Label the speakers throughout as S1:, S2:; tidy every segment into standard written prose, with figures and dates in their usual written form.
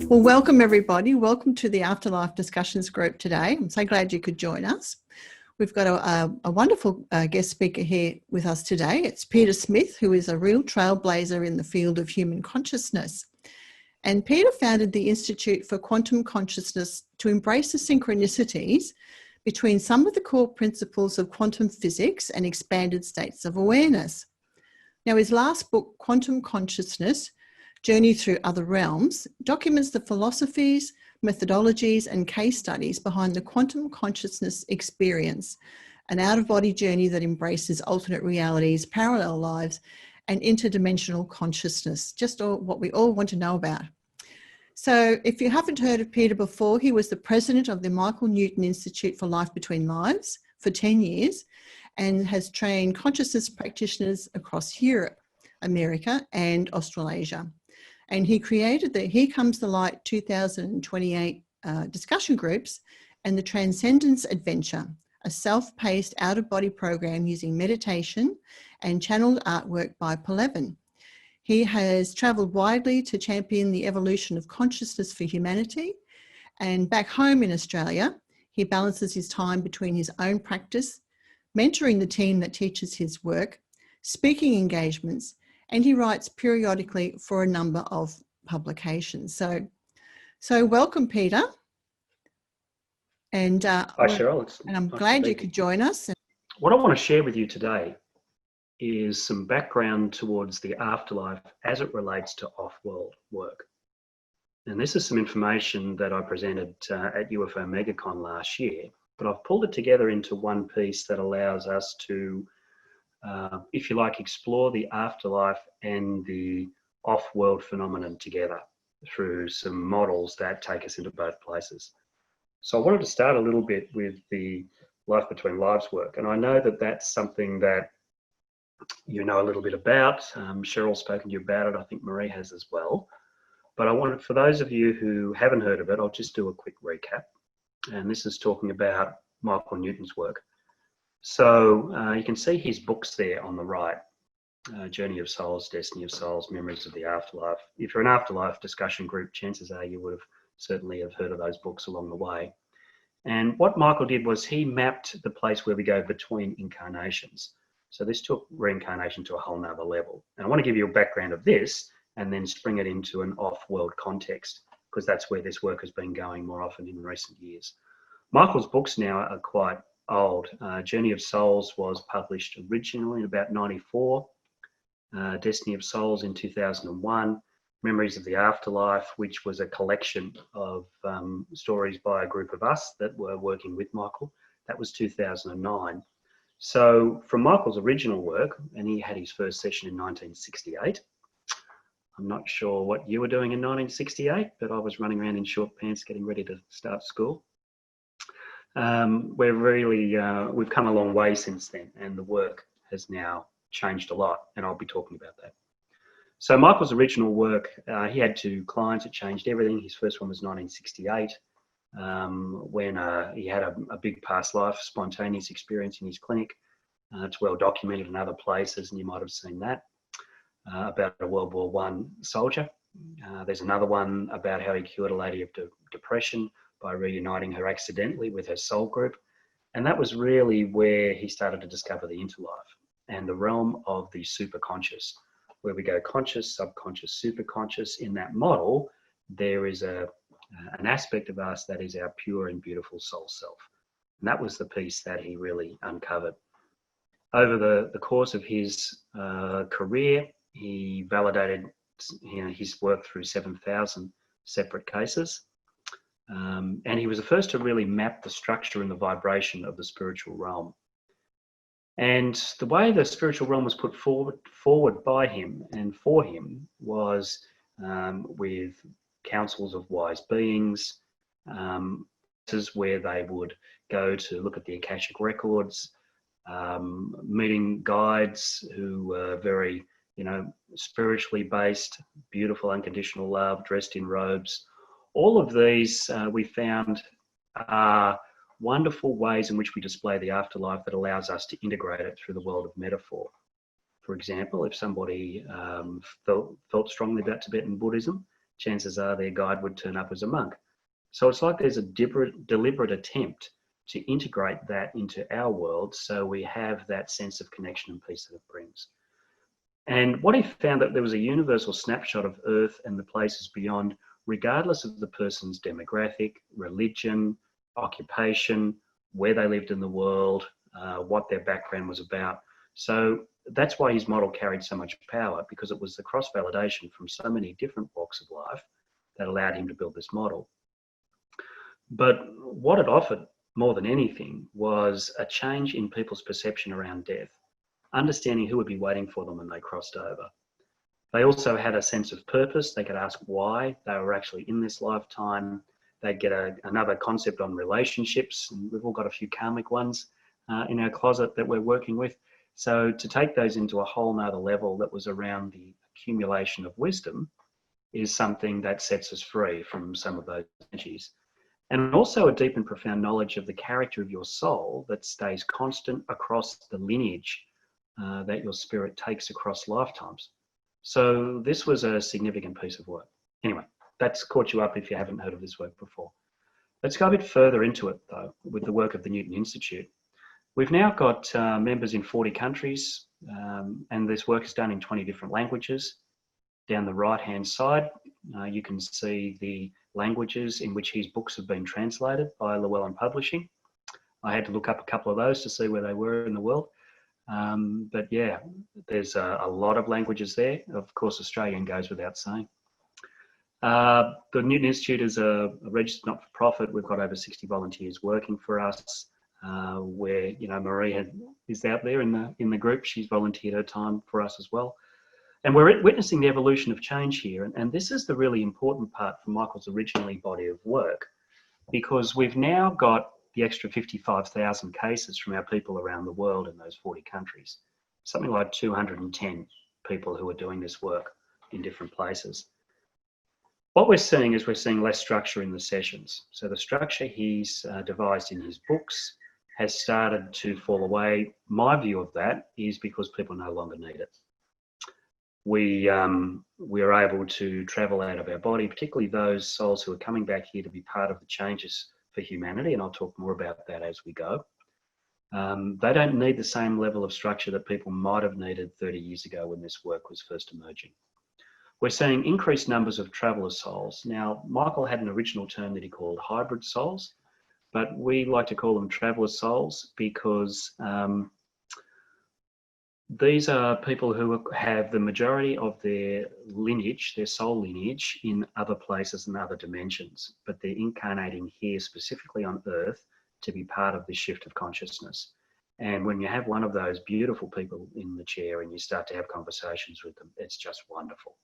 S1: Well, welcome everybody. Welcome to the Afterlife discussions group today. I'm so glad you could join us. We've got a wonderful guest speaker here with us today. It's Peter Smith, who is a real trailblazer in the field of human consciousness. And Peter founded the Institute for Quantum Consciousness to embrace the synchronicities between some of the core principles of quantum physics and expanded states of awareness. Now, his last book, Quantum Consciousness, Journey Through Other Realms, documents the philosophies, methodologies and case studies behind the quantum consciousness experience, an out-of-body journey that embraces alternate realities, parallel lives and interdimensional consciousness, just what we all want to know about. So if you haven't heard of Peter before, he was the president of the Michael Newton Institute for Life Between Lives for 10 years and has trained consciousness practitioners across Europe, America and Australasia. And he created the Here Comes the Light 2028 discussion groups and the Transcendence Adventure, a self-paced out-of-body program using meditation and channeled artwork by Plethium. He has travelled widely to champion the evolution of consciousness for humanity. And back home in Australia, he balances his time between his own practice, mentoring the team that teaches his work, speaking engagements, and he writes periodically for a number of publications. So welcome, Peter. And
S2: hi, Cheryl.
S1: And I'm glad you could join us.
S2: What I want to share with you today is some background towards the afterlife as it relates to off-world work. And this is some information that I presented at UFO Megacon last year, but I've pulled it together into one piece that allows us to if you like, explore the afterlife and the off-world phenomenon together through some models that take us into both places. So I wanted to start a little bit with the Life Between Lives work. And I know that that's something that you know a little bit about. Cheryl's spoken to you about it. I think Marie has as well. But I wanted, for those of you who haven't heard of it, I'll just do a quick recap. And this is talking about Michael Newton's work. So you can see his books there on the right, Journey of Souls, Destiny of Souls, Memories of the Afterlife. If you're an afterlife discussion group, chances are you would have certainly have heard of those books along the way. And what Michael did was he mapped the place where we go between incarnations. So this took reincarnation to a whole nother level. And I want to give you a background of this and then spring it into an off-world context, because that's where this work has been going more often in recent years. Michael's books now are quite old. Journey of Souls was published originally in about 94, Destiny of Souls in 2001, Memories of the Afterlife, which was a collection of stories by a group of us that were working with Michael. That was 2009. So from Michael's original work, and he had his first session in 1968. I'm not sure what you were doing in 1968, but I was running around in short pants getting ready to start school. We've come a long way since then, and the work has now changed a lot, and I'll be talking about that. So Michael's original work, he had 2 clients. It changed everything. His first one was 1968, when he had a big past life spontaneous experience in his clinic. It's well documented in other places, and you might have seen that, about a World War I soldier. There's another one about how he cured a lady of depression by reuniting her accidentally with her soul group. And that was really where he started to discover the interlife and the realm of the superconscious, where we go conscious, subconscious, superconscious. In that model, there is an aspect of us that is our pure and beautiful soul self. And that was the piece that he really uncovered. Over the course of his career, he validated his work through 7,000 separate cases. And he was the first to really map the structure and the vibration of the spiritual realm. And the way the spiritual realm was put forward by him and for him was with councils of wise beings, where they would go to look at the Akashic records, meeting guides who were very, spiritually based, beautiful, unconditional love, dressed in robes. All of these we found are wonderful ways in which we display the afterlife that allows us to integrate it through the world of metaphor. For example, if somebody felt strongly about Tibetan Buddhism, chances are their guide would turn up as a monk. So it's like there's a deliberate attempt to integrate that into our world, so we have that sense of connection and peace that it brings. And what he found, that there was a universal snapshot of Earth and the places beyond, regardless of the person's demographic, religion, occupation, where they lived in the world, what their background was about. So that's why his model carried so much power, because it was the cross-validation from so many different walks of life that allowed him to build this model. But what it offered more than anything was a change in people's perception around death, understanding who would be waiting for them when they crossed over. They also had a sense of purpose. They could ask why they were actually in this lifetime. They'd get another concept on relationships, and we've all got a few karmic ones in our closet that we're working with. So to take those into a whole nother level that was around the accumulation of wisdom is something that sets us free from some of those energies. And also a deep and profound knowledge of the character of your soul that stays constant across the lineage that your spirit takes across lifetimes. So this was a significant piece of work. Anyway, that's caught you up if you haven't heard of this work before. Let's go a bit further into it, though, with the work of the Newton Institute. We've now got members in 40 countries, and this work is done in 20 different languages. Down the right-hand side, you can see the languages in which his books have been translated by Llewellyn Publishing. I had to look up a couple of those to see where they were in the world. But yeah, there's a lot of languages there. Of course, Australian goes without saying. The Newton Institute is a registered not-for-profit. We've got over 60 volunteers working for us. Where Marie is out there in the group. She's volunteered her time for us as well. And we're witnessing the evolution of change here. And this is the really important part for Michael's originally body of work, because we've now got the extra 55,000 cases from our people around the world in those 40 countries. Something like 210 people who are doing this work in different places. What we're seeing is less structure in the sessions. So the structure he's devised in his books has started to fall away. My view of that is because people no longer need it. We are able to travel out of our body, particularly those souls who are coming back here to be part of the changes for humanity, and I'll talk more about that as we go. They don't need the same level of structure that people might have needed 30 years ago when this work was first emerging. We're seeing increased numbers of traveller souls. Now, Michael had an original term that he called hybrid souls, but we like to call them traveller souls because these are people who have the majority of their lineage, their soul lineage, in other places and other dimensions, but they're incarnating here specifically on Earth to be part of this shift of consciousness. And when you have one of those beautiful people in the chair and you start to have conversations with them, it's just wonderful.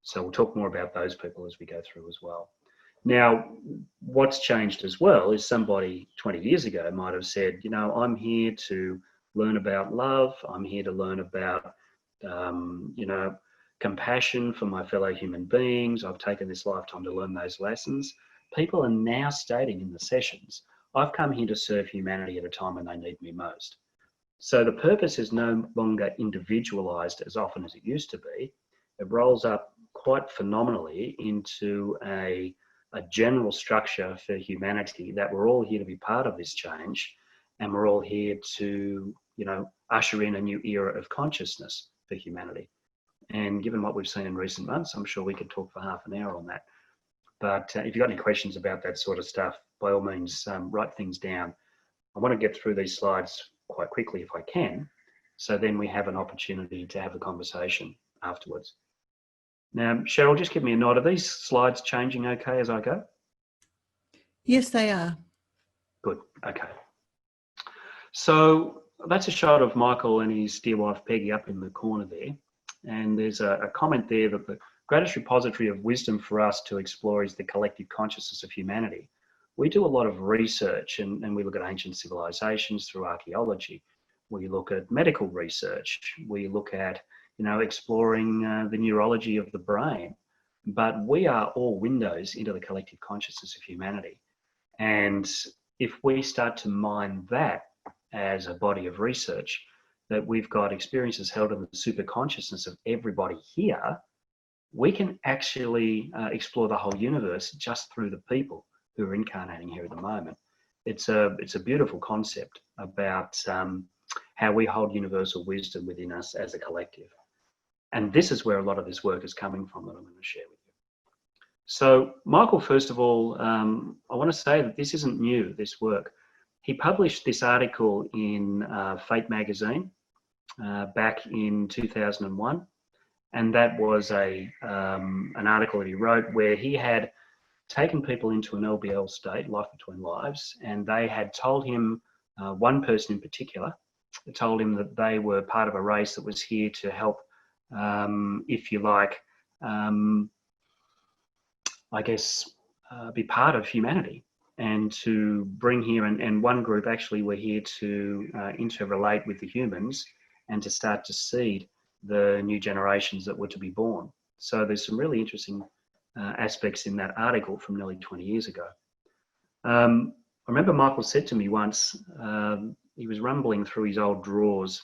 S2: So we'll talk more about those people as we go through as well. Now, what's changed as well is somebody 20 years ago might have said, I'm here to learn about love. I'm here to learn about, compassion for my fellow human beings. I've taken this lifetime to learn those lessons. People are now stating in the sessions, I've come here to serve humanity at a time when they need me most. So the purpose is no longer individualized as often as it used to be. It rolls up quite phenomenally into a general structure for humanity, that we're all here to be part of this change, and we're all here to usher in a new era of consciousness for humanity. And given what we've seen in recent months, I'm sure we could talk for half an hour on that. But if you've got any questions about that sort of stuff, by all means, write things down. I want to get through these slides quite quickly if I can, so then we have an opportunity to have a conversation afterwards. Now, Cheryl, just give me a nod. Are these slides changing okay as I go?
S1: Yes, they are.
S2: Good, okay. So that's a shot of Michael and his dear wife Peggy up in the corner there. And there's a comment there that the greatest repository of wisdom for us to explore is the collective consciousness of humanity. We do a lot of research and we look at ancient civilizations through archaeology. We look at medical research. We look at, exploring the neurology of the brain. But we are all windows into the collective consciousness of humanity. And if we start to mine that as a body of research, that we've got experiences held in the super consciousness of everybody here, we can actually explore the whole universe just through the people who are incarnating here at the moment. It's a beautiful concept about how we hold universal wisdom within us as a collective. And this is where a lot of this work is coming from that I'm going to share with you. So Michael, first of all, I want to say that this isn't new, this work. He published this article in Fate magazine back in 2001. And that was an article that he wrote where he had taken people into an LBL state, life between lives, and they had told him, one person in particular, told him that they were part of a race that was here to help, if you like, I guess, be part of humanity and to bring here, and one group actually were here to interrelate with the humans and to start to seed the new generations that were to be born. So there's some really interesting aspects in that article from nearly 20 years ago. I remember Michael said to me once, he was rumbling through his old drawers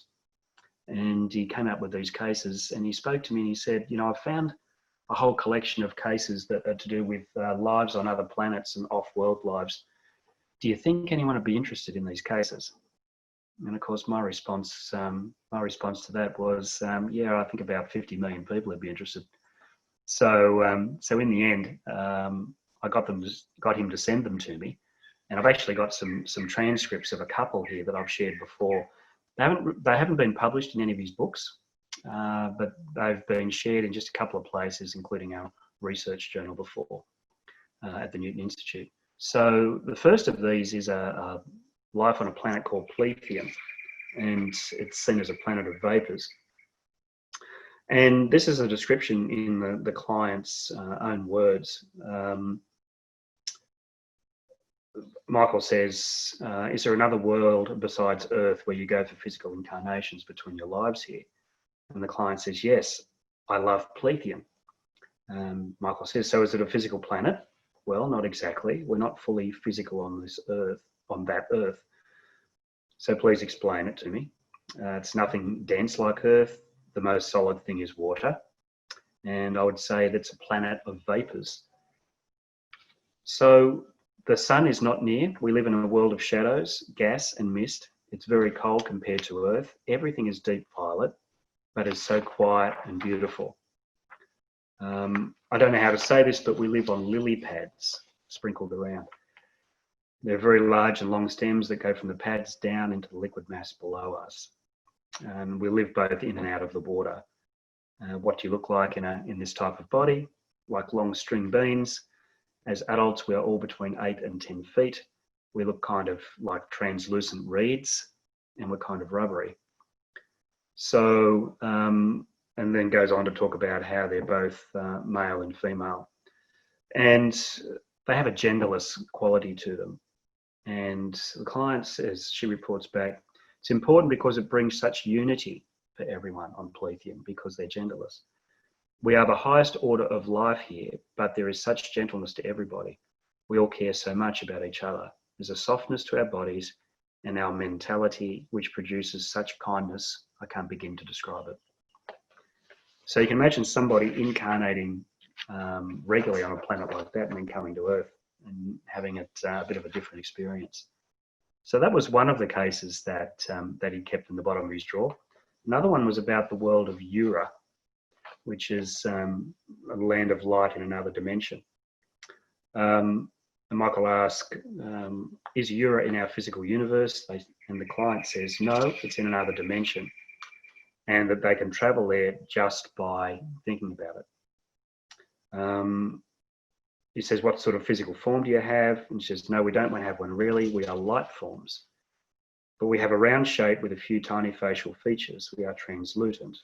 S2: and he came up with these cases, and he spoke to me and he said, you know, I found a whole collection of cases that are to do with lives on other planets and off-world lives. Do you think anyone would be interested in these cases? And of course, my response to that was, yeah, I think about 50 million people would be interested. So, so in the end, I got him to send them to me, and I've actually got some transcripts of a couple here that I've shared before. They haven't been published in any of his books, but they've been shared in just a couple of places, including our research journal before at the Newton Institute. So the first of these is a life on a planet called Plethium, and it's seen as a planet of vapors. And this is a description in the client's own words. Michael says, is there another world besides Earth where you go for physical incarnations between your lives here? And the client says, yes, I love Plethium. Michael says, so is it a physical planet? Well, not exactly. We're not fully physical on this Earth, on that Earth. So please explain it to me. It's nothing dense like Earth. The most solid thing is water. And I would say that's a planet of vapors. So the sun is not near. We live in a world of shadows, gas and mist. It's very cold compared to Earth. Everything is deep violet, but it's so quiet and beautiful. I don't know how to say this, but we live on lily pads sprinkled around. They're very large and long stems that go from the pads down into the liquid mass below us. We live both in and out of the water. What do you look like in this type of body? Like long string beans. As adults, we are all between 8 and 10 feet. We look kind of like translucent reeds, and we're kind of rubbery. So, and then goes on to talk about how they're both male and female. And they have a genderless quality to them. And the client says, she reports back, it's important because it brings such unity for everyone on Plethium because they're genderless. We are the highest order of life here, but there is such gentleness to everybody. We all care so much about each other. There's a softness to our bodies and our mentality, which produces such kindness, I can't begin to describe it. So you can imagine somebody incarnating regularly on a planet like that and then coming to Earth and having a bit of a different experience. So that was one of the cases that he kept in the bottom of his drawer. Another one was about the world of Ura, which is a land of light in another dimension. And Michael asked, is Ura in our physical universe? And the client says, no, it's in another dimension, and that they can travel there just by thinking about it. He says, what sort of physical form do you have? And she says, no, we don't have one really. We are light forms. But we have a round shape with a few tiny facial features. We are translucent.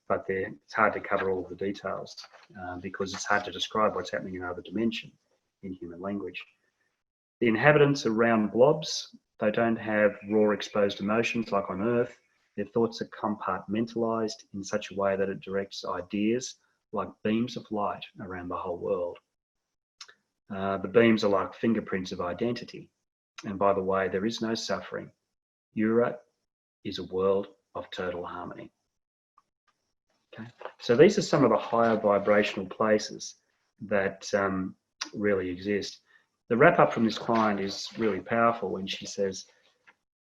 S2: But it's hard to cover all of the details because it's hard to describe what's happening in another dimension in human language. The inhabitants are round blobs. They don't have raw exposed emotions like on Earth. Their thoughts are compartmentalized in such a way that it directs ideas like beams of light around the whole world. The beams are like fingerprints of identity. And by the way, there is no suffering. Ura is a world of total harmony. Okay, so these are some of the higher vibrational places that really exist. The wrap up from this client is really powerful when she says,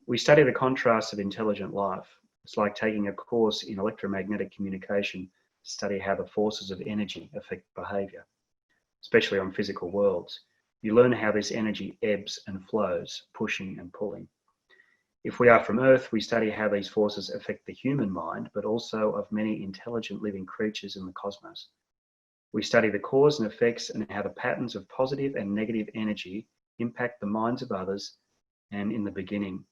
S2: "We study the contrasts of intelligent life. It's like taking a course in electromagnetic communication to study how the forces of energy affect behavior, especially on physical worlds. You learn how this energy ebbs and flows, pushing and pulling. If we are from Earth, we study how these forces affect the human mind, but also of many intelligent living creatures in the cosmos. We study the cause and effects and how the patterns of positive and negative energy impact the minds of others. And in the beginning,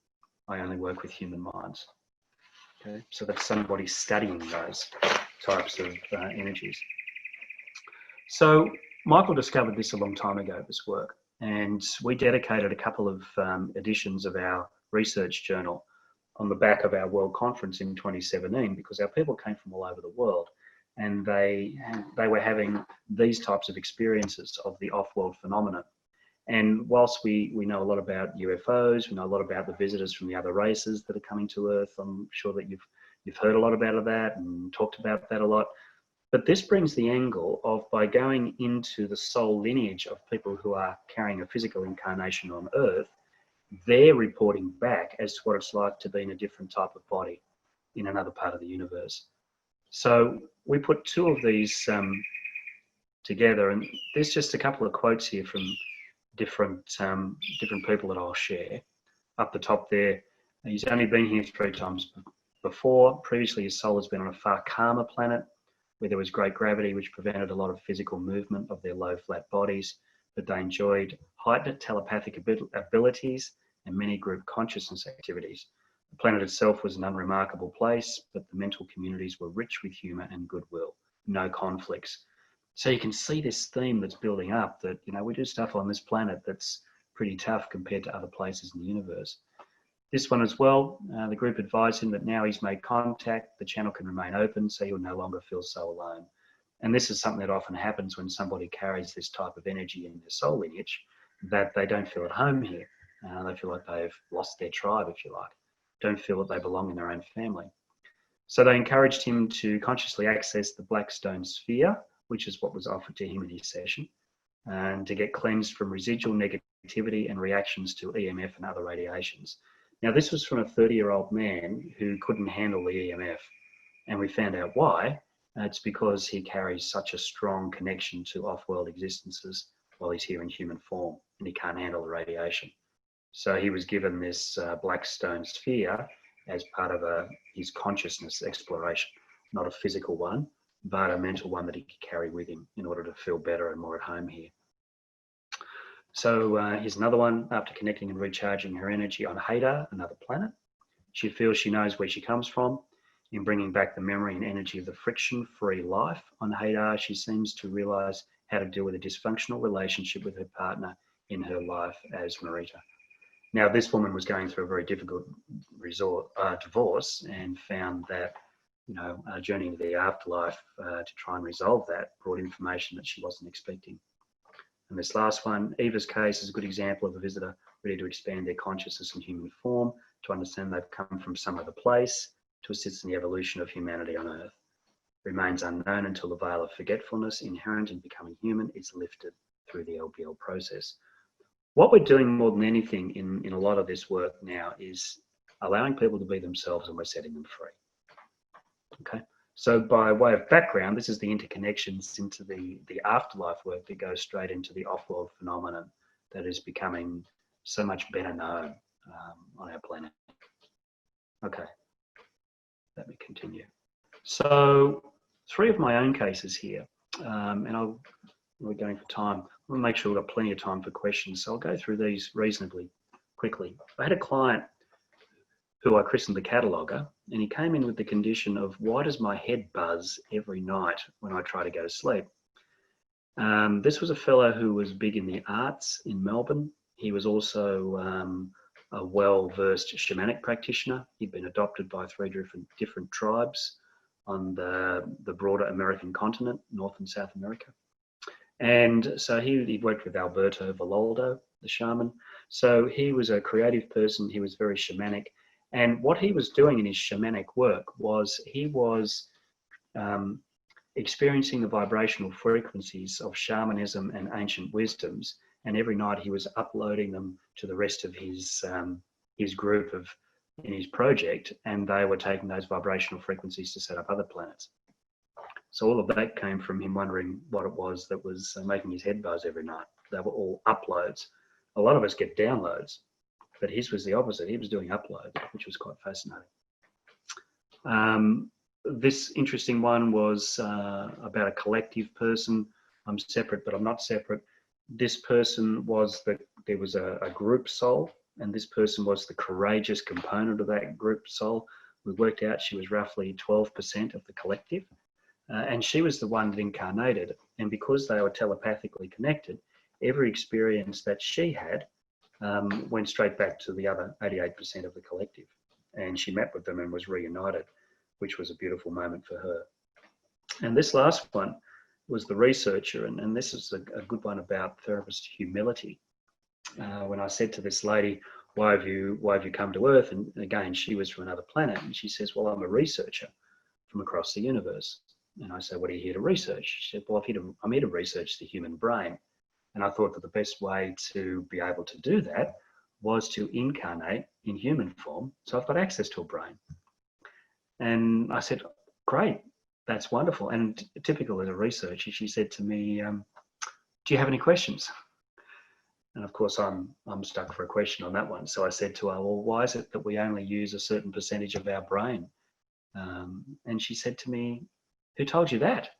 S2: I only work with human minds." Okay, so that's somebody studying those types of energies. So Michael discovered this a long time ago, this work, and we dedicated a couple of editions of our research journal on the back of our World Conference in 2017, because our people came from all over the world, and they were having these types of experiences of the off-world phenomena. And whilst we know a lot about UFOs, we know a lot about the visitors from the other races that are coming to Earth. I'm sure that you've heard a lot about that and talked about that a lot. But this brings the angle of, by going into the soul lineage of people who are carrying a physical incarnation on Earth, they're reporting back as to what it's like to be in a different type of body in another part of the universe. So we put two of these together, and there's just a couple of quotes here from different people that I'll share. Up the top there, he's only been here 3 times before. Previously, his soul has been on a far calmer planet where there was great gravity, which prevented a lot of physical movement of their low, flat bodies, but they enjoyed heightened telepathic abilities and many group consciousness activities. The planet itself was an unremarkable place, but the mental communities were rich with humour and goodwill, no conflicts. So you can see this theme that's building up, that, you know, we do stuff on this planet that's pretty tough compared to other places in the universe. This one as well, the group advised him that now he's made contact, the channel can remain open, so he'll no longer feel so alone. And this is something that often happens when somebody carries this type of energy in their soul lineage, that they don't feel at home here. They feel like they've lost their tribe, if you like, don't feel that they belong in their own family. So they encouraged him to consciously access the black stone sphere, which is what was offered to him in his session, and to get cleansed from residual negativity and reactions to EMF and other radiations. Now, this was from a 30-year-old man who couldn't handle the EMF, and we found out why. It's because he carries such a strong connection to off-world existences while he's here in human form, and he can't handle the radiation. So he was given this black stone sphere as part of his consciousness exploration, not a physical one, but a mental one that he could carry with him in order to feel better and more at home here. So here's another one. After connecting and recharging her energy on Hadar, another planet, she feels she knows where she comes from. In bringing back the memory and energy of the friction-free life on Hadar, she seems to realise how to deal with a dysfunctional relationship with her partner in her life as Marita. Now, this woman was going through a very difficult divorce, and found that, you know, a journey into the afterlife to try and resolve that brought information that she wasn't expecting. And this last one, Eva's case, is a good example of a visitor ready to expand their consciousness in human form, to understand they've come from some other place, to assist in the evolution of humanity on Earth. Remains unknown until the veil of forgetfulness inherent in becoming human is lifted through the LPL process. What we're doing more than anything in a lot of this work now is allowing people to be themselves, and we're setting them free. Okay, so by way of background, this is the interconnections into the afterlife work that goes straight into the off-world phenomenon that is becoming so much better known on our planet. Okay, let me continue. So 3 of my own cases here, and we're going for time. I want to make sure we've got plenty of time for questions, so I'll go through these reasonably quickly. I had a client who I christened the cataloger, and he came in with the condition of, why does my head buzz every night when I try to go to sleep? This was a fellow who was big in the arts in Melbourne. He was also a well-versed shamanic practitioner. He'd been adopted by 3 different tribes on the broader American continent, North and South America. And so he worked with Alberto Villoldo, the shaman. So he was a creative person. He was very shamanic. And what he was doing in his shamanic work was he was experiencing the vibrational frequencies of shamanism and ancient wisdoms, and every night he was uploading them to the rest of his group in his project, and they were taking those vibrational frequencies to set up other planets. So all of that came from him wondering what it was that was making his head buzz every night. They were all uploads. A lot of us get downloads, but his was the opposite. He was doing uploads, which was quite fascinating. This interesting one was about a collective person. I'm separate, but I'm not separate. This person was there was a group soul, and this person was the courageous component of that group soul. We worked out she was roughly 12% of the collective, and she was the one that incarnated. And because they were telepathically connected, every experience that she had went straight back to the other 88% of the collective. And she met with them and was reunited, which was a beautiful moment for her. And this last one was the researcher, and this is a good one about therapist humility. When I said to this lady, why have you come to Earth? And again, she was from another planet, and she says, well, I'm a researcher from across the universe. And I say, what are you here to research? She said, well, I'm here to research the human brain. And I thought that the best way to be able to do that was to incarnate in human form, so I've got access to a brain. And I said, great, that's wonderful. And typical as a researcher, she said to me, do you have any questions? And of course, I'm stuck for a question on that one. So I said to her, well, why is it that we only use a certain percentage of our brain? And she said to me, who told you that?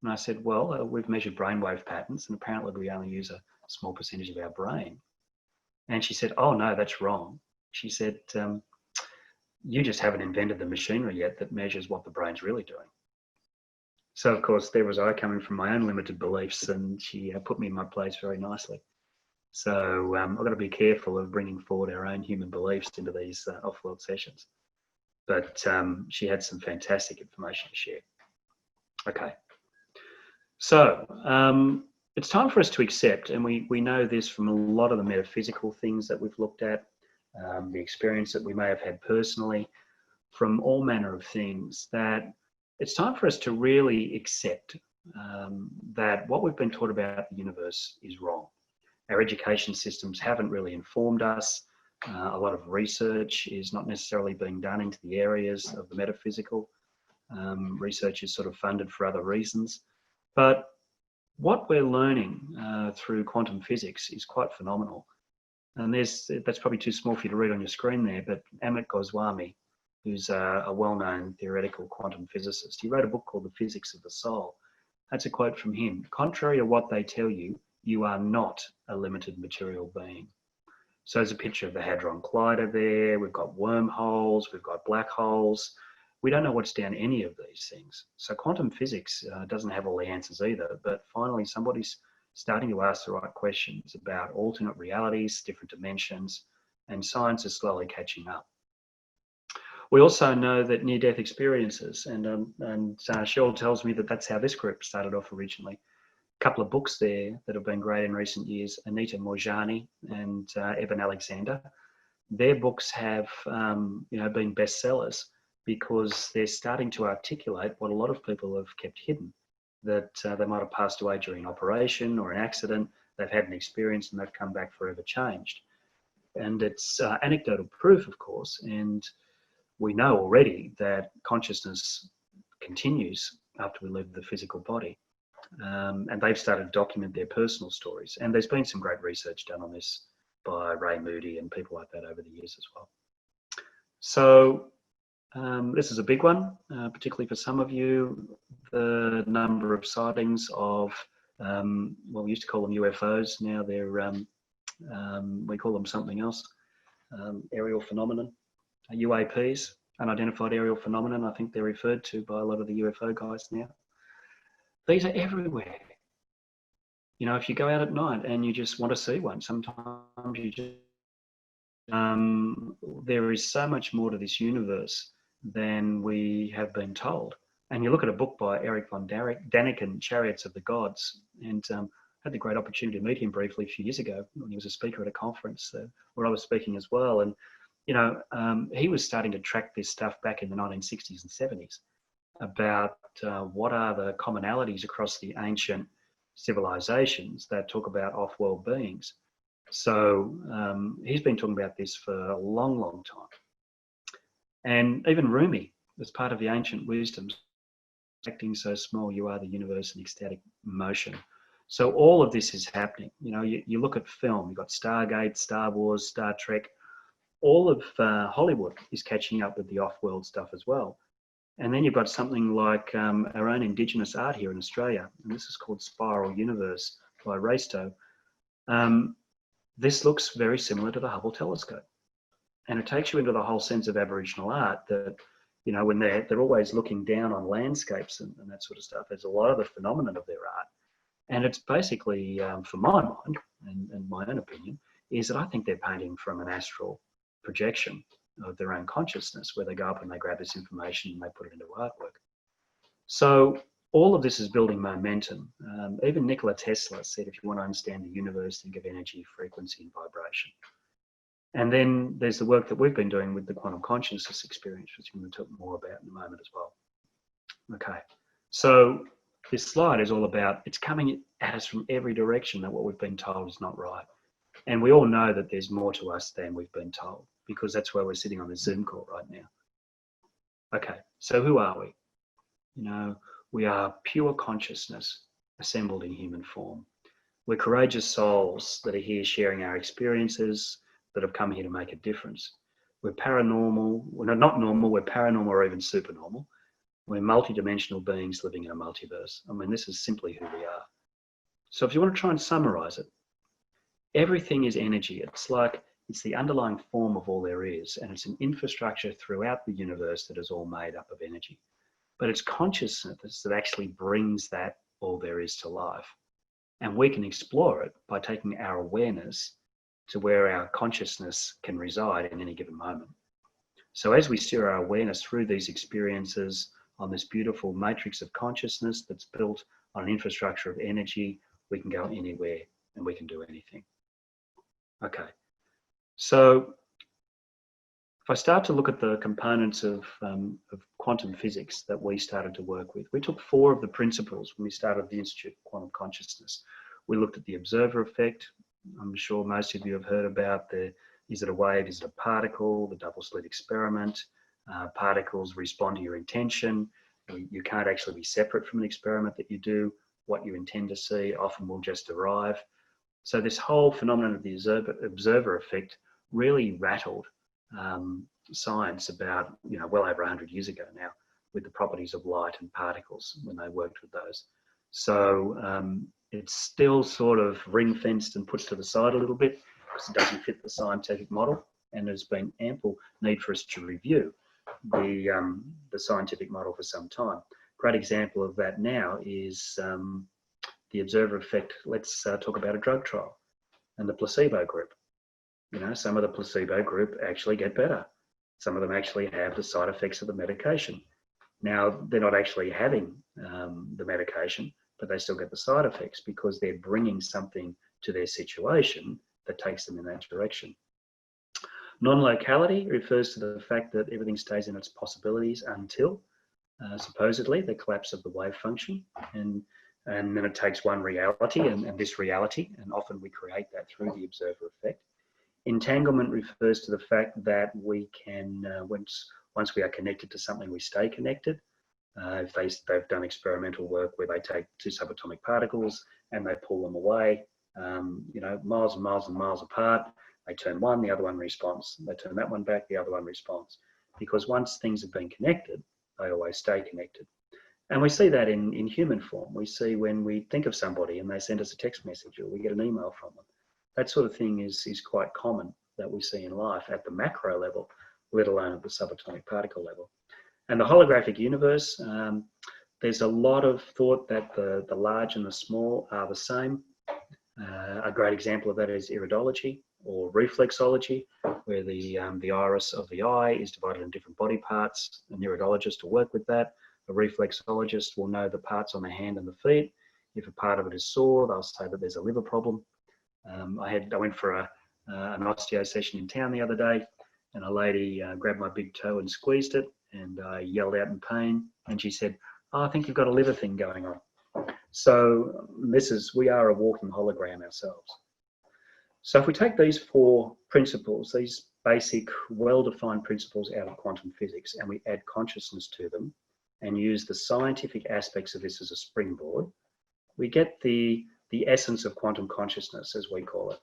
S2: And I said, well, we've measured brainwave patterns, and apparently we only use a small percentage of our brain. And she said, oh, no, that's wrong. She said, you just haven't invented the machinery yet that measures what the brain's really doing. So, of course, there was I coming from my own limited beliefs, and she put me in my place very nicely. So I've got to be careful of bringing forward our own human beliefs into these off-world sessions. But she had some fantastic information to share. Okay. So it's time for us to accept, and we know this from a lot of the metaphysical things that we've looked at, the experience that we may have had personally, from all manner of things, that it's time for us to really accept that what we've been taught about the universe is wrong. Our education systems haven't really informed us. A lot of research is not necessarily being done into the areas of the metaphysical. Research is sort of funded for other reasons. But what we're learning through quantum physics is quite phenomenal. And that's probably too small for you to read on your screen there, but Amit Goswami, who's a well-known theoretical quantum physicist, he wrote a book called The Physics of the Soul. That's a quote from him. Contrary to what they tell you, you are not a limited material being. So there's a picture of the Hadron Collider there. We've got wormholes, we've got black holes. We don't know what's down any of these things. So quantum physics doesn't have all the answers either, but finally somebody's starting to ask the right questions about alternate realities, different dimensions, and science is slowly catching up. We also know that near-death experiences, and Cheryl tells me that that's how this group started off originally. A couple of books there that have been great in recent years, Anita Morjani and Eben Alexander. Their books have been bestsellers because they're starting to articulate what a lot of people have kept hidden, that they might have passed away during an operation or an accident, they've had an experience and they've come back forever changed. And it's anecdotal proof, of course, and we know already that consciousness continues after we leave the physical body. And they've started to document their personal stories. And there's been some great research done on this by Ray Moody and people like that over the years as well. So this is a big one, particularly for some of you. The number of sightings of, well, we used to call them UFOs. Now they're, we call them something else, aerial phenomenon, UAPs, unidentified aerial phenomenon. I think they're referred to by a lot of the UFO guys now. These are everywhere. You know, if you go out at night and you just want to see one, sometimes you just, there is so much more to this universe than we have been told. And you look at a book by Eric von Daniken, Chariots of the Gods, and I had the great opportunity to meet him briefly a few years ago when he was a speaker at a conference where I was speaking as well. And, you know, he was starting to track this stuff back in the 1960s and 70s about what are the commonalities across the ancient civilizations that talk about off-world beings. So he's been talking about this for a long, long time. And even Rumi, as part of the ancient wisdoms, acting so small, you are the universe in ecstatic motion. So all of this is happening. You know, you look at film, you've got Stargate, Star Wars, Star Trek. All of Hollywood is catching up with the off-world stuff as well. And then you've got something like our own Indigenous art here in Australia, and this is called Spiral Universe by Raisto. This looks very similar to the Hubble telescope. And it takes you into the whole sense of Aboriginal art that, you know, when they're always looking down on landscapes and that sort of stuff, there's a lot of the phenomenon of their art. And it's basically, for my mind and my own opinion, is that I think they're painting from an astral projection of their own consciousness, where they go up and they grab this information and they put it into artwork. So all of this is building momentum. Even Nikola Tesla said, if you want to understand the universe, think of energy, frequency, and vibration. And then there's the work that we've been doing with the quantum consciousness experience, which I'm going to talk more about in a moment as well. Okay, so this slide is all about, it's coming at us from every direction that what we've been told is not right. And we all know that there's more to us than we've been told, because that's why we're sitting on this Zoom call right now. Okay, so who are we? You know, we are pure consciousness assembled in human form. We're courageous souls that are here sharing our experiences, that have come here to make a difference. We're paranormal, we're not normal, we're paranormal or even supernormal. We're multidimensional beings living in a multiverse. I mean, this is simply who we are. So if you want to try and summarize it, everything is energy. It's the underlying form of all there is, and it's an infrastructure throughout the universe that is all made up of energy. But it's consciousness that actually brings that all there is to life. And we can explore it by taking our awareness to where our consciousness can reside in any given moment. So as we steer our awareness through these experiences on this beautiful matrix of consciousness that's built on an infrastructure of energy, we can go anywhere and we can do anything. Okay, so if I start to look at the components of quantum physics that we started to work with, we took 4 of the principles when we started the Institute of Quantum Consciousness. We looked at the observer effect. I'm sure most of you have heard about is it a wave, is it a particle, the double slit experiment. Particles respond to your intention. You can't actually be separate from an experiment that you do. What you intend to see often will just arrive. So this whole phenomenon of the observer effect really rattled science about, you know, well over 100 years ago now, with the properties of light and particles when they worked with those. So it's still sort of ring-fenced and put to the side a little bit because it doesn't fit the scientific model, and there's been ample need for us to review the scientific model for some time. Great example of that now is the observer effect. Let's talk about a drug trial and the placebo group. You know, some of the placebo group actually get better. Some of them actually have the side effects of the medication. Now, they're not actually having the medication, but they still get the side effects because they're bringing something to their situation that takes them in that direction. Non-locality refers to the fact that everything stays in its possibilities until, supposedly, the collapse of the wave function. And then it takes one reality and this reality, and often we create that through the observer effect. Entanglement refers to the fact that we can, once we are connected to something, we stay connected. If they've done experimental work where they take 2 subatomic particles and they pull them away, you know, miles and miles and miles apart, they turn one, the other one responds. They turn that one back, the other one responds. Because once things have been connected, they always stay connected. And we see that in human form. We see when we think of somebody and they send us a text message or we get an email from them. That sort of thing is quite common that we see in life at the macro level, let alone at the subatomic particle level. And the holographic universe, there's a lot of thought that the large and the small are the same. A great example of that is iridology or reflexology, where the iris of the eye is divided into different body parts. An iridologist will work with that. A reflexologist will know the parts on the hand and the feet. If a part of it is sore, they'll say that there's a liver problem. I went for an osteo session in town the other day, and a lady grabbed my big toe and squeezed it, and I yelled out in pain, and she said, oh, I think you've got a liver thing going on. So we are a walking hologram ourselves. So if we take these 4 principles, these basic, well-defined principles out of quantum physics, and we add consciousness to them and use the scientific aspects of this as a springboard, we get the essence of quantum consciousness, as we call it.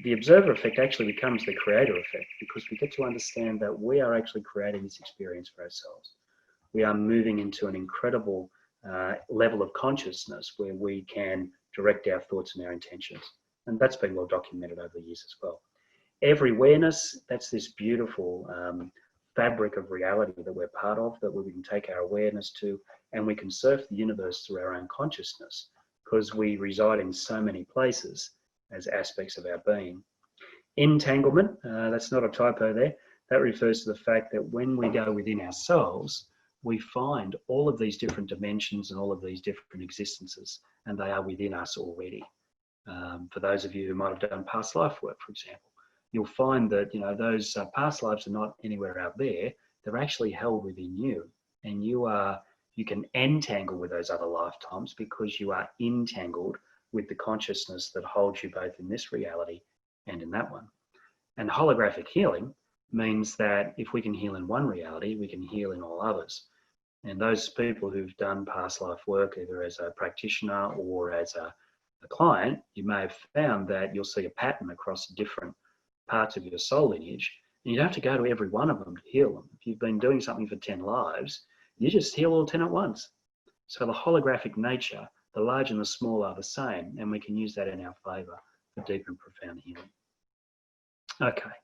S2: The observer effect actually becomes the creator effect, because we get to understand that we are actually creating this experience for ourselves. We are moving into an incredible level of consciousness where we can direct our thoughts and our intentions. And that's been well documented over the years as well. Every awareness, that's this beautiful fabric of reality that we're part of, that we can take our awareness to, and we can surf the universe through our own consciousness, because we reside in so many places as aspects of our being. Entanglement, that's not a typo there, that refers to the fact that when we go within ourselves, we find all of these different dimensions and all of these different existences, and they are within us already. For those of you who might have done past life work, for example, you'll find that those past lives are not anywhere out there. They're actually held within you, and you can entangle with those other lifetimes because you are entangled with the consciousness that holds you both in this reality and in that one. And holographic healing means that if we can heal in one reality, we can heal in all others. And those people who've done past life work, either as a practitioner or as a client, you may have found that you'll see a pattern across different parts of your soul lineage, and you don't have to go to every one of them to heal them. If you've been doing something for 10 lives, you just heal all 10 at once. So the holographic nature, the large and the small are the same, and we can use that in our favor for deep and profound healing. Okay,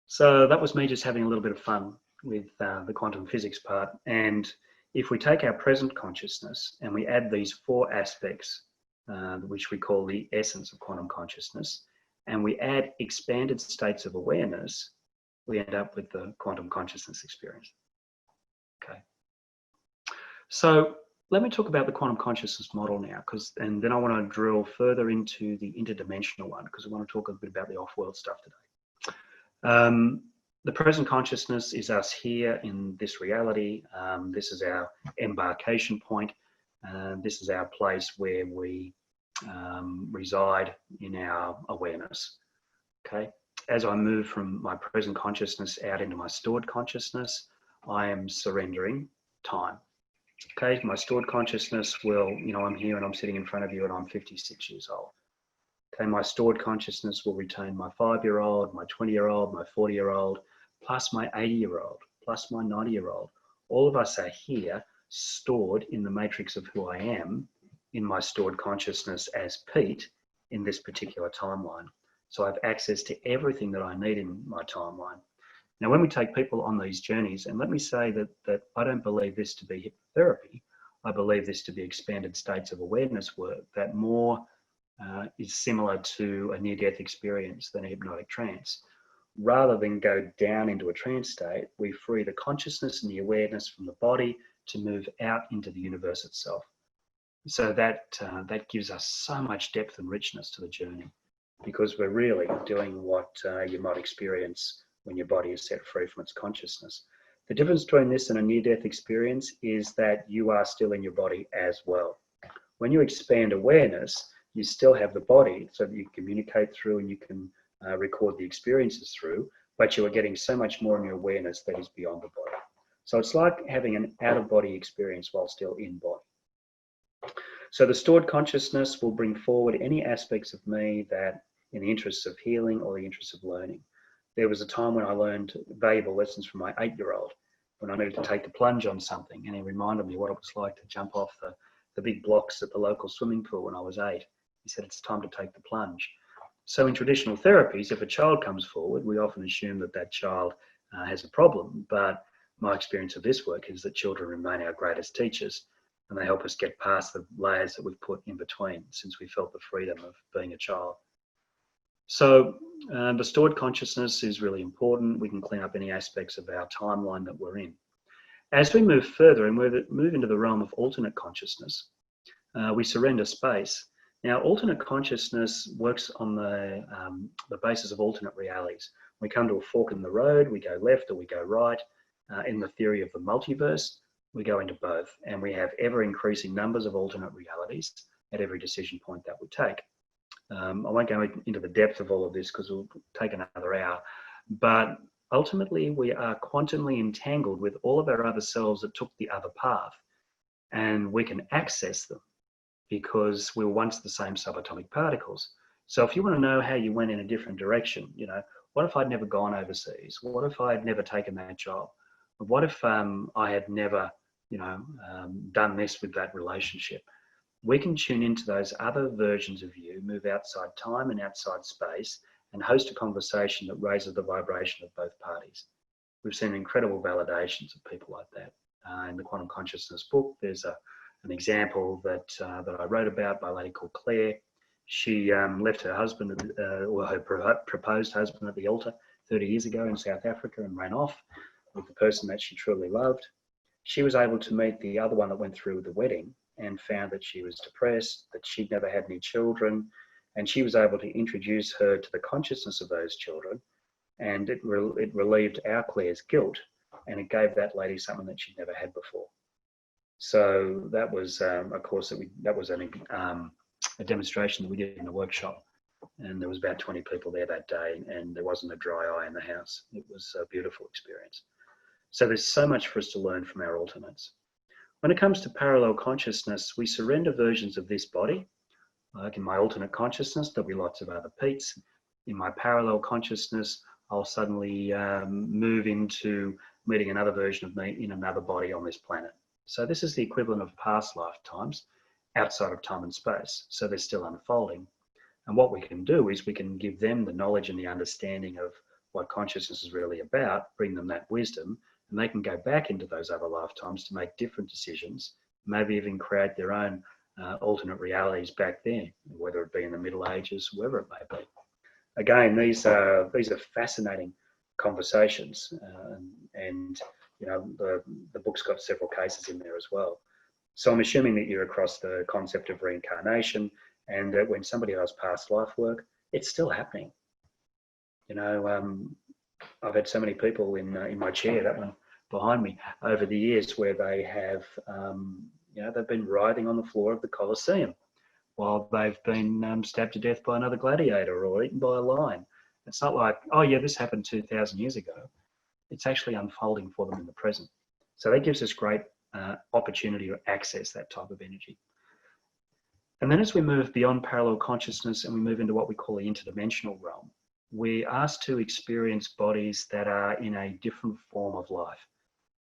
S2: so that was me just having a little bit of fun with the quantum physics part. And if we take our present consciousness and we add these 4 aspects, which we call the essence of quantum consciousness, and we add expanded states of awareness, we end up with the quantum consciousness experience. Okay. So let me talk about the quantum consciousness model now, and then I want to drill further into the interdimensional one, because I want to talk a bit about the off-world stuff today. The present consciousness is us here in this reality. This is our embarkation point. This is our place where we reside in our awareness. Okay. As I move from my present consciousness out into my stored consciousness, I am surrendering time. Okay, my stored consciousness will, I'm here and I'm sitting in front of you and I'm 56 years old. Okay, my stored consciousness will retain my 5-year-old, my 20-year-old, my 40-year-old, plus my 80-year-old, plus my 90-year-old. All of us are here, stored in the matrix of who I am, in my stored consciousness as Pete in this particular timeline. So I have access to everything that I need in my timeline. Now, when we take people on these journeys, and let me say that I don't believe this to be hypnotherapy, I believe this to be expanded states of awareness work that more is similar to a near-death experience than a hypnotic trance. Rather than go down into a trance state, we free the consciousness and the awareness from the body to move out into the universe itself. So that gives us so much depth and richness to the journey, because we're really doing what you might experience when your body is set free from its consciousness. The difference between this and a near-death experience is that you are still in your body as well. When you expand awareness, you still have the body so that you can communicate through and you can record the experiences through, but you are getting so much more in your awareness that is beyond the body. So it's like having an out-of-body experience while still in body. So the stored consciousness will bring forward any aspects of me that, in the interests of healing or the interests of learning. There was a time when I learned valuable lessons from my 8-year-old, when I needed to take the plunge on something, and he reminded me what it was like to jump off the big blocks at the local swimming pool when I was 8. He said, it's time to take the plunge. So in traditional therapies, if a child comes forward, we often assume that that child has a problem, but my experience of this work is that children remain our greatest teachers, and they help us get past the layers that we've put in between since we felt the freedom of being a child. So the stored consciousness is really important. We can clean up any aspects of our timeline that we're in. As we move further and move into the realm of alternate consciousness, we surrender space. Now, alternate consciousness works on the basis of alternate realities. We come to a fork in the road, we go left or we go right. In the theory of the multiverse, we go into both, and we have ever increasing numbers of alternate realities at every decision point that we take. I won't go into the depth of all of this because it'll take another hour, but ultimately we are quantumly entangled with all of our other selves that took the other path, and we can access them because we were once the same subatomic particles. So if you want to know how you went in a different direction, you know, what if I'd never gone overseas? What if I'd never taken that job? What if I had never, you know, done this with that relationship? We can tune into those other versions of you, move outside time and outside space, and host a conversation that raises the vibration of both parties. We've seen incredible validations of people like that. In the Quantum Consciousness book, there's an example that I wrote about by a lady called Claire. She left her husband, or her proposed husband, at the altar 30 years ago in South Africa and ran off with the person that she truly loved. She was able to meet the other one that went through with the wedding and found that she was depressed, that she'd never had any children, and she was able to introduce her to the consciousness of those children, and it relieved our Claire's guilt, and it gave that lady something that she'd never had before. So that was a course that was a demonstration that we did in a workshop, and there was about 20 people there that day, and there wasn't a dry eye in the house. It was a beautiful experience. So there's so much for us to learn from our alternates. When it comes to parallel consciousness, we surrender versions of this body. Like in my alternate consciousness, there'll be lots of other Petes. In my parallel consciousness, I'll suddenly move into meeting another version of me in another body on this planet. So this is the equivalent of past lifetimes outside of time and space. So they're still unfolding. And what we can do is we can give them the knowledge and the understanding of what consciousness is really about, bring them that wisdom, and they can go back into those other lifetimes to make different decisions, maybe even create their own alternate realities back there, whether it be in the Middle Ages, wherever it may be. Again, these are fascinating conversations, and you know, the book's got several cases in there as well. So I'm assuming that you're across the concept of reincarnation, and that when somebody does past life work, it's still happening. You know, I've had so many people in my chair, that one behind me, over the years where they have, you know, they've been writhing on the floor of the Colosseum while they've been stabbed to death by another gladiator or eaten by a lion. It's not like, oh yeah, this happened 2,000 years ago. It's actually unfolding for them in the present. So that gives us great opportunity to access that type of energy. And then as we move beyond parallel consciousness and we move into what we call the interdimensional realm, we're asked to experience bodies that are in a different form of life.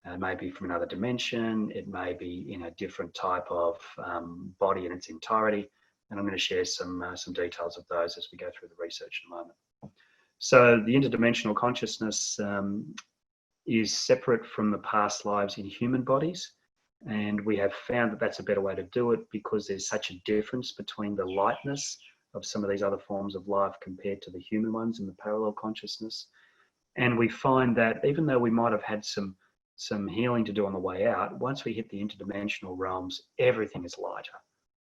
S2: It may be from another dimension, it may be in a different type of body in its entirety. And I'm going to share some details of those as we go through the research in a moment. So the interdimensional consciousness is separate from the past lives in human bodies. And we have found that that's a better way to do it because there's such a difference between the lightness of some of these other forms of life compared to the human ones in the parallel consciousness. And we find that even though we might have had some healing to do on the way out, once we hit the interdimensional realms, everything is lighter.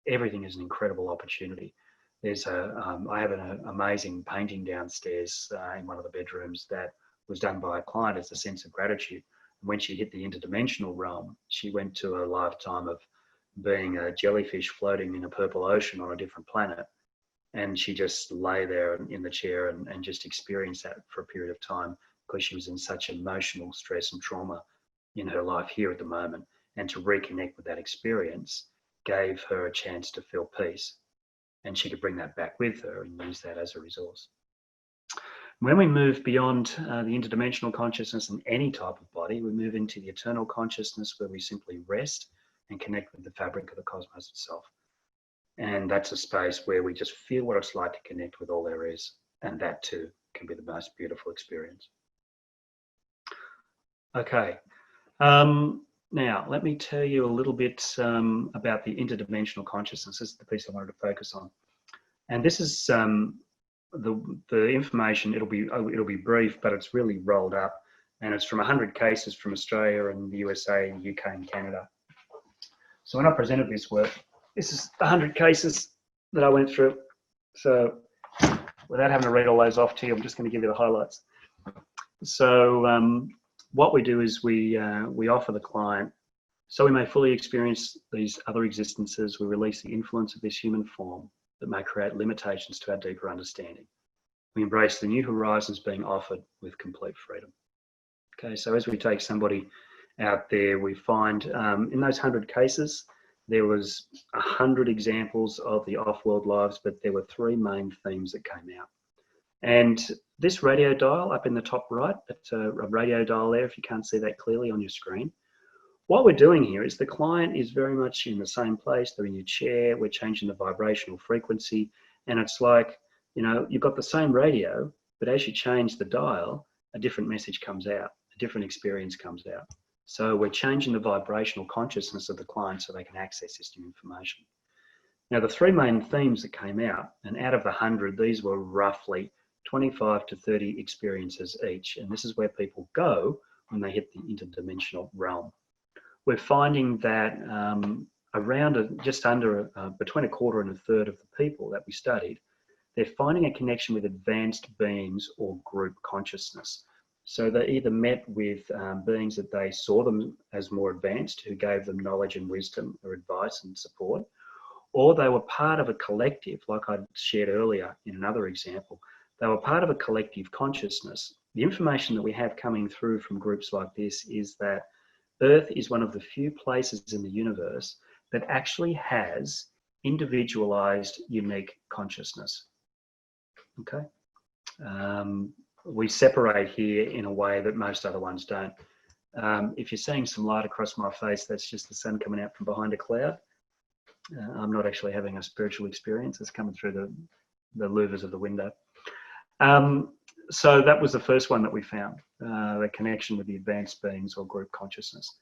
S2: Everything is an incredible opportunity. There's I have an amazing painting downstairs in one of the bedrooms that was done by a client as a sense of gratitude. And when she hit the interdimensional realm, she went to a lifetime of being a jellyfish floating in a purple ocean on a different planet. And she just lay there in the chair and just experienced that for a period of time because she was in such emotional stress and trauma in her life here at the moment. And to reconnect with that experience gave her a chance to feel peace. And she could bring that back with her and use that as a resource. When we move beyond the interdimensional consciousness in any type of body, we move into the eternal consciousness where we simply rest and connect with the fabric of the cosmos itself. And that's a space where we just feel what it's like to connect with all there is. And that too can be the most beautiful experience. Okay. Now, let me tell you a little bit about the interdimensional consciousness. This is the piece I wanted to focus on. And this is the information. It'll be brief, but it's really rolled up. And it's from 100 cases from Australia and the USA, UK and Canada. So when I presented this work, this is 100 cases that I went through. So without having to read all those off to you, I'm just going to give you the highlights. So what we do is we offer the client So we may fully experience these other existences. We release the influence of this human form that may create limitations to our deeper understanding. We embrace the new horizons being offered with complete freedom. Okay, so as we take somebody out there, we find in those 100 cases, there was 100 examples of the off-world lives, but there were 3 main themes that came out. And this radio dial up in the top right, it's a radio dial there if you can't see that clearly on your screen. What we're doing here is the client is very much in the same place. They're in your chair. We're changing the vibrational frequency. And it's like, you know, you've got the same radio, but as you change the dial, a different message comes out, a different experience comes out. So we're changing the vibrational consciousness of the client so they can access this new information. Now, the 3 main themes that came out, and out of the 100, these were roughly 25 to 30 experiences each. And this is where people go when they hit the interdimensional realm. We're finding that around just under between a quarter and a third of the people that we studied, they're finding a connection with advanced beings or group consciousness. So they either met with beings that they saw them as more advanced, who gave them knowledge and wisdom or advice and support, or they were part of a collective, like I shared earlier in another example. They were part of a collective consciousness. The information that we have coming through from groups like this is that Earth is one of the few places in the universe that actually has individualized, unique consciousness. Okay. We separate here in a way that most other ones don't. If you're seeing some light across my face, that's just the sun coming out from behind a cloud. I'm not actually having a spiritual experience. It's coming through the louvers of the window. So that was the first one that we found, the connection with the advanced beings or group consciousness.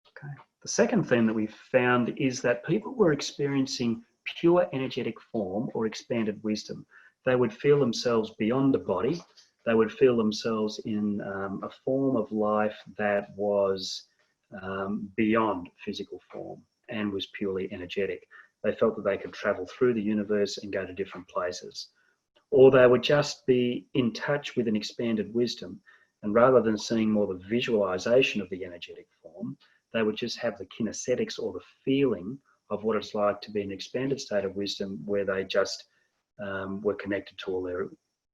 S2: Okay. The second thing that we found is that people were experiencing pure energetic form or expanded wisdom. They would feel themselves beyond the body. They would feel themselves in a form of life that was beyond physical form and was purely energetic. They felt that they could travel through the universe and go to different places. Or they would just be in touch with an expanded wisdom. And rather than seeing more the visualization of the energetic form, they would just have the kinesthetics or the feeling of what it's like to be in an expanded state of wisdom where they just were connected to all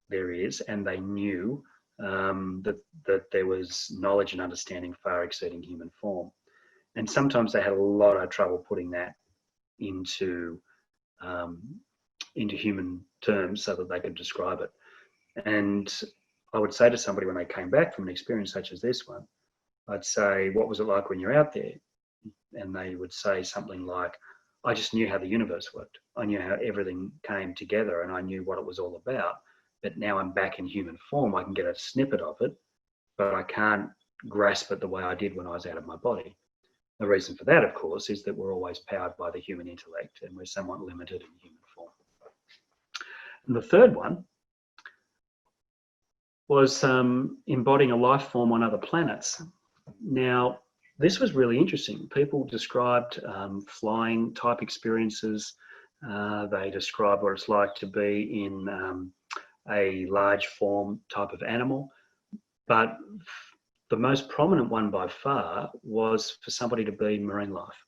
S2: there is, and they knew that there was knowledge and understanding far exceeding human form. And sometimes they had a lot of trouble putting that into human terms so that they could describe it. And I would say to somebody when they came back from an experience such as this one, I'd say, what was it like when you're out there? And they would say something like, I just knew how the universe worked. I knew how everything came together and I knew what it was all about. But now I'm back in human form. I can get a snippet of it, but I can't grasp it the way I did when I was out of my body. The reason for that, of course, is that we're always powered by the human intellect and we're somewhat limited in human form. And the third one was embodying a life form on other planets. Now, this was really interesting. People described flying type experiences. They described what it's like to be in a large form type of animal. But the most prominent one by far was for somebody to be marine life,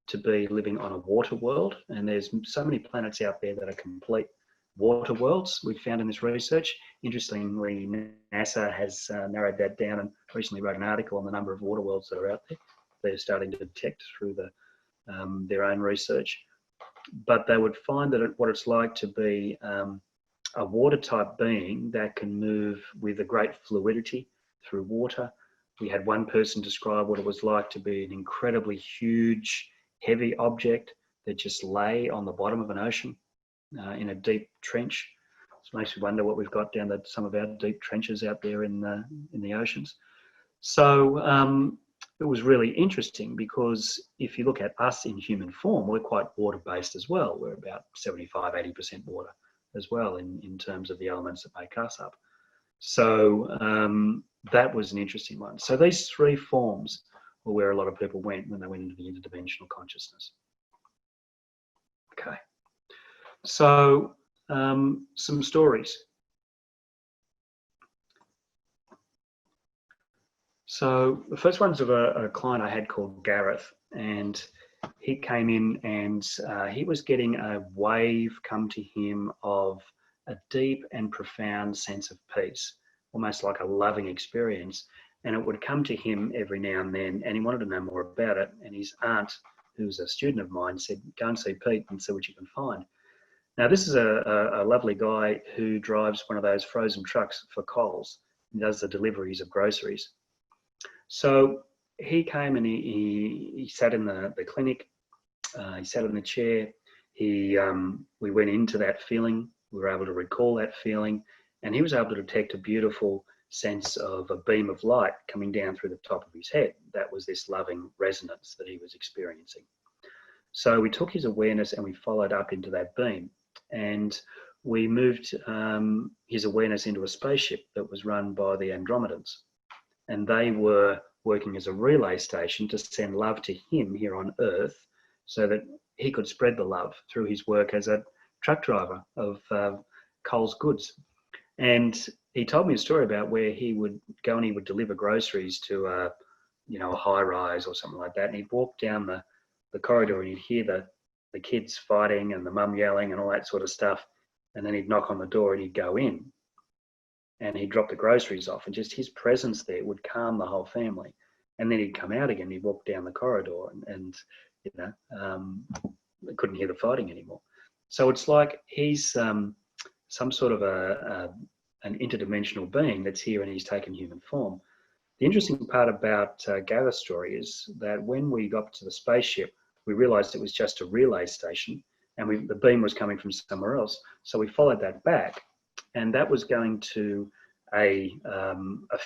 S2: to be living on a water world. And there's so many planets out there that are complete water worlds we've found in this research. Interestingly, NASA has narrowed that down and recently wrote an article on the number of water worlds that are out there. They're starting to detect through their own research. But they would find that what it's like to be a water type being that can move with a great fluidity through water. We had one person describe what it was like to be an incredibly huge, heavy object that just lay on the bottom of an ocean in a deep trench. It makes me wonder what we've got down some of our deep trenches out there in the oceans. So it was really interesting because if you look at us in human form, we're quite water-based as well. We're about 75, 80% water as well in terms of the elements that make us up. So that was an interesting one. So these 3 forms were where a lot of people went when they went into the interdimensional consciousness. Okay. So some stories. So the first one's of a client I had called Gareth, and he came in and he was getting a wave come to him of a deep and profound sense of peace, almost like a loving experience. And it would come to him every now and then, and he wanted to know more about it. And his aunt, who's a student of mine, said, go and see Pete and see what you can find. Now, this is a lovely guy who drives one of those frozen trucks for Coles and does the deliveries of groceries. So he came and he sat in the clinic. He sat in the chair. We went into that feeling. We were able to recall that feeling, and he was able to detect a beautiful sense of a beam of light coming down through the top of his head. That was this loving resonance that he was experiencing. So we took his awareness and we followed up into that beam, and we moved his awareness into a spaceship that was run by the Andromedans, and they were working as a relay station to send love to him here on Earth so that he could spread the love through his work as a truck driver of Coles goods. And he told me a story about where he would go and he would deliver groceries to a high rise or something like that. And he'd walk down the corridor and he'd hear the kids fighting and the mum yelling and all that sort of stuff. And then he'd knock on the door and he'd go in and he'd drop the groceries off, and just his presence there would calm the whole family. And then he'd come out again, he'd walk down the corridor and couldn't hear the fighting anymore. So it's like he's some sort of an interdimensional being that's here and he's taken human form. The interesting part about Gareth's story is that when we got to the spaceship, we realized it was just a relay station and the beam was coming from somewhere else. So we followed that back, and that was going to a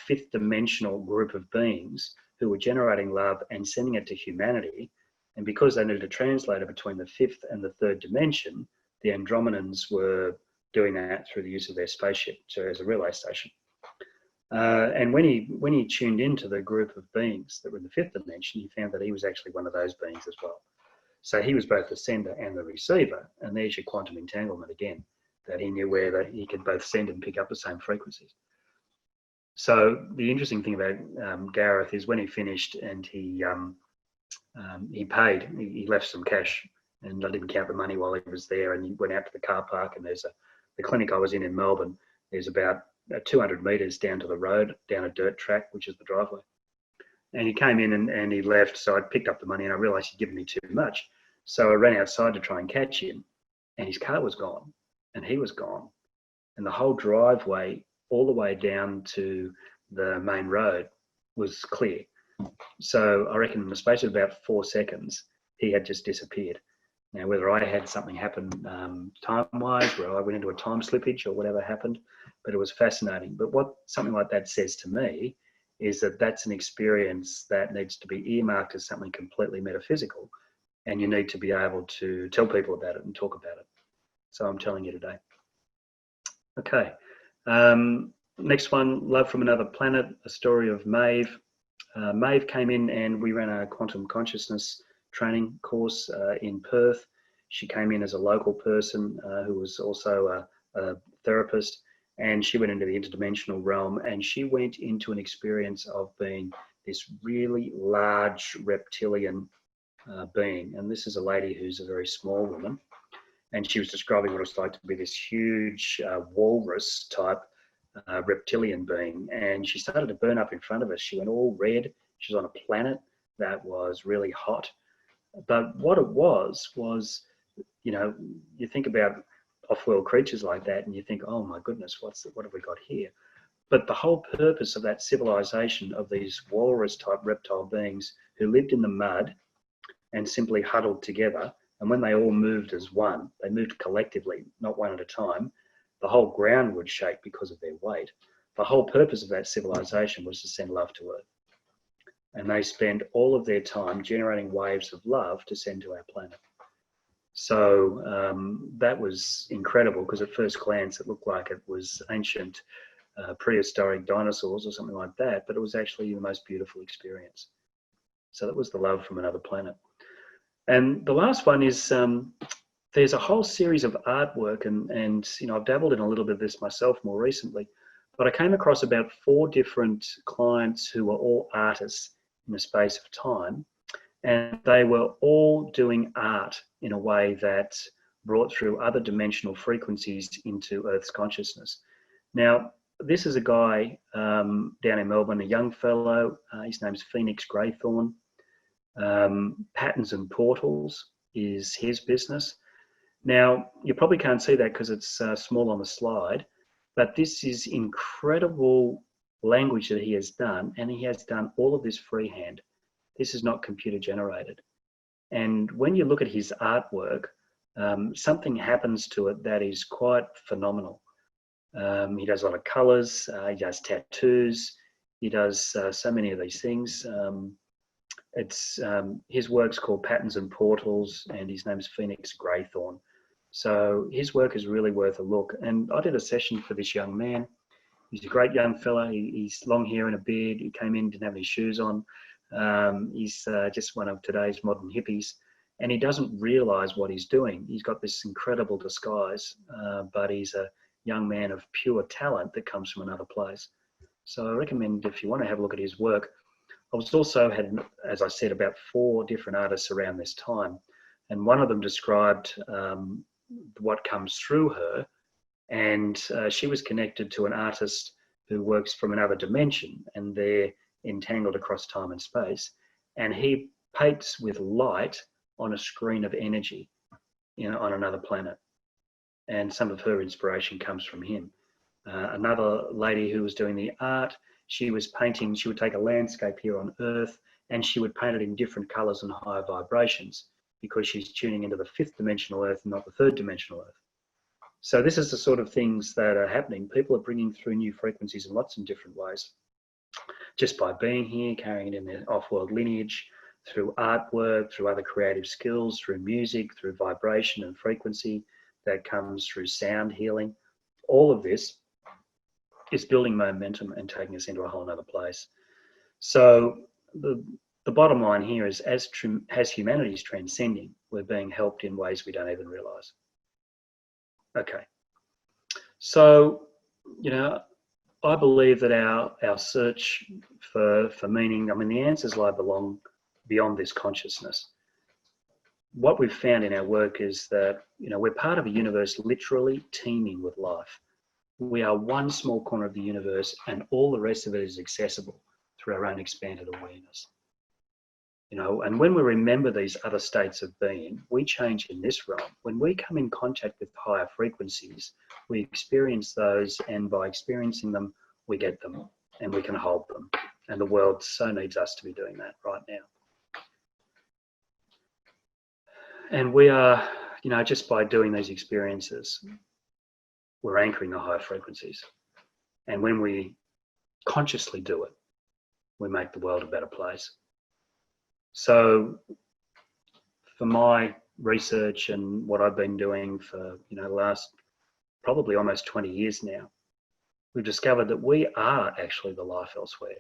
S2: fifth dimensional group of beings who were generating love and sending it to humanity. And because they needed a translator between the fifth and the third dimension, the Andromedans were doing that through the use of their spaceship, so as a relay station. And when he tuned into the group of beings that were in the fifth dimension, he found that he was actually one of those beings as well. So he was both the sender and the receiver, and there's your quantum entanglement again, that he knew where he could both send and pick up the same frequencies. So the interesting thing about Gareth is when he finished and he paid, he left some cash, and I didn't count the money while he was there, and he went out to the car park, and there's the clinic I was in Melbourne, there's about 200 metres down to the road, down a dirt track, which is the driveway. And he came in and he left, so I picked up the money and I realised he'd given me too much. So I ran outside to try and catch him, and his car was gone and he was gone. And the whole driveway all the way down to the main road was clear. So I reckon in the space of about 4 seconds, he had just disappeared. Now, whether I had something happen time-wise, where I went into a time slippage or whatever happened, but it was fascinating. But what something like that says to me is that that's an experience that needs to be earmarked as something completely metaphysical, and you need to be able to tell people about it and talk about it. So I'm telling you today. Okay. Next one, Love from Another Planet, a story of Maeve. Maeve came in and we ran a quantum consciousness training course in Perth. She came in as a local person who was also a therapist, and she went into the interdimensional realm, and she went into an experience of being this really large reptilian being. And this is a lady who's a very small woman, and she was describing what it's like to be this huge walrus type reptilian being, and she started to burn up in front of us. She went all red. She was on a planet that was really hot. But what it was, you think about off-world creatures like that and you think, oh my goodness, what have we got here? But the whole purpose of that civilization of these walrus-type reptile beings who lived in the mud and simply huddled together, and when they all moved as one, they moved collectively, not one at a time, the whole ground would shake because of their weight. The whole purpose of that civilization was to send love to Earth. And they spend all of their time generating waves of love to send to our planet. So that was incredible, because at first glance it looked like it was ancient prehistoric dinosaurs or something like that, but it was actually the most beautiful experience. So that was the Love from Another Planet. And the last one is there's a whole series of artwork, and I've dabbled in a little bit of this myself more recently, But I came across about 4 different clients who were all artists in a space of time, and they were all doing art in a way that brought through other dimensional frequencies into Earth's consciousness. Now, this is a guy down in Melbourne, a young fellow. His name's Phoenix Graythorn. Patterns and Portals is his business. Now, you probably can't see that because it's small on the slide, but this is incredible language that he has done, and he has done all of this freehand. This is not computer generated. And when you look at his artwork, something happens to it that is quite phenomenal. He does a lot of colors, he does tattoos, he does so many of these things. His work's called Patterns and Portals, and his name's Phoenix Graythorn. So his work is really worth a look. And I did a session for this young man. He's a great young fella. He's long hair and a beard. He came in, didn't have any shoes on. He's just one of today's modern hippies, and he doesn't realize what he's doing. He's got this incredible disguise, but he's a young man of pure talent that comes from another place. So I recommend, if you want to have a look at his work. I was also had, as I said, about 4 different artists around this time, and one of them described what comes through her, and she was connected to an artist who works from another dimension, and they're entangled across time and space, and he paints with light on a screen of energy, on another planet, and some of her inspiration comes from him. Another lady who was doing the art, she was painting, she would take a landscape here on Earth and she would paint it in different colors and higher vibrations because she's tuning into the 5th dimensional Earth and not the 3rd dimensional Earth. So this is the sort of things that are happening. People are bringing through new frequencies in lots of different ways. Just by being here, carrying it in their off-world lineage, through artwork, through other creative skills, through music, through vibration and frequency that comes through sound healing. All of this is building momentum and taking us into a whole other place. So the bottom line here is, as humanity is transcending, we're being helped in ways we don't even realize. Okay. So, I believe that our search for meaning, the answers lie beyond this consciousness. What we've found in our work is that, we're part of a universe literally teeming with life. We are one small corner of the universe, and all the rest of it is accessible through our own expanded awareness. And when we remember these other states of being, we change in this realm. When we come in contact with higher frequencies, we experience those, and by experiencing them, we get them and we can hold them. And the world so needs us to be doing that right now. And we are, just by doing these experiences, we're anchoring the higher frequencies. And when we consciously do it, we make the world a better place. So for my research and what I've been doing for, the last probably almost 20 years now, we've discovered that we are actually the life elsewhere.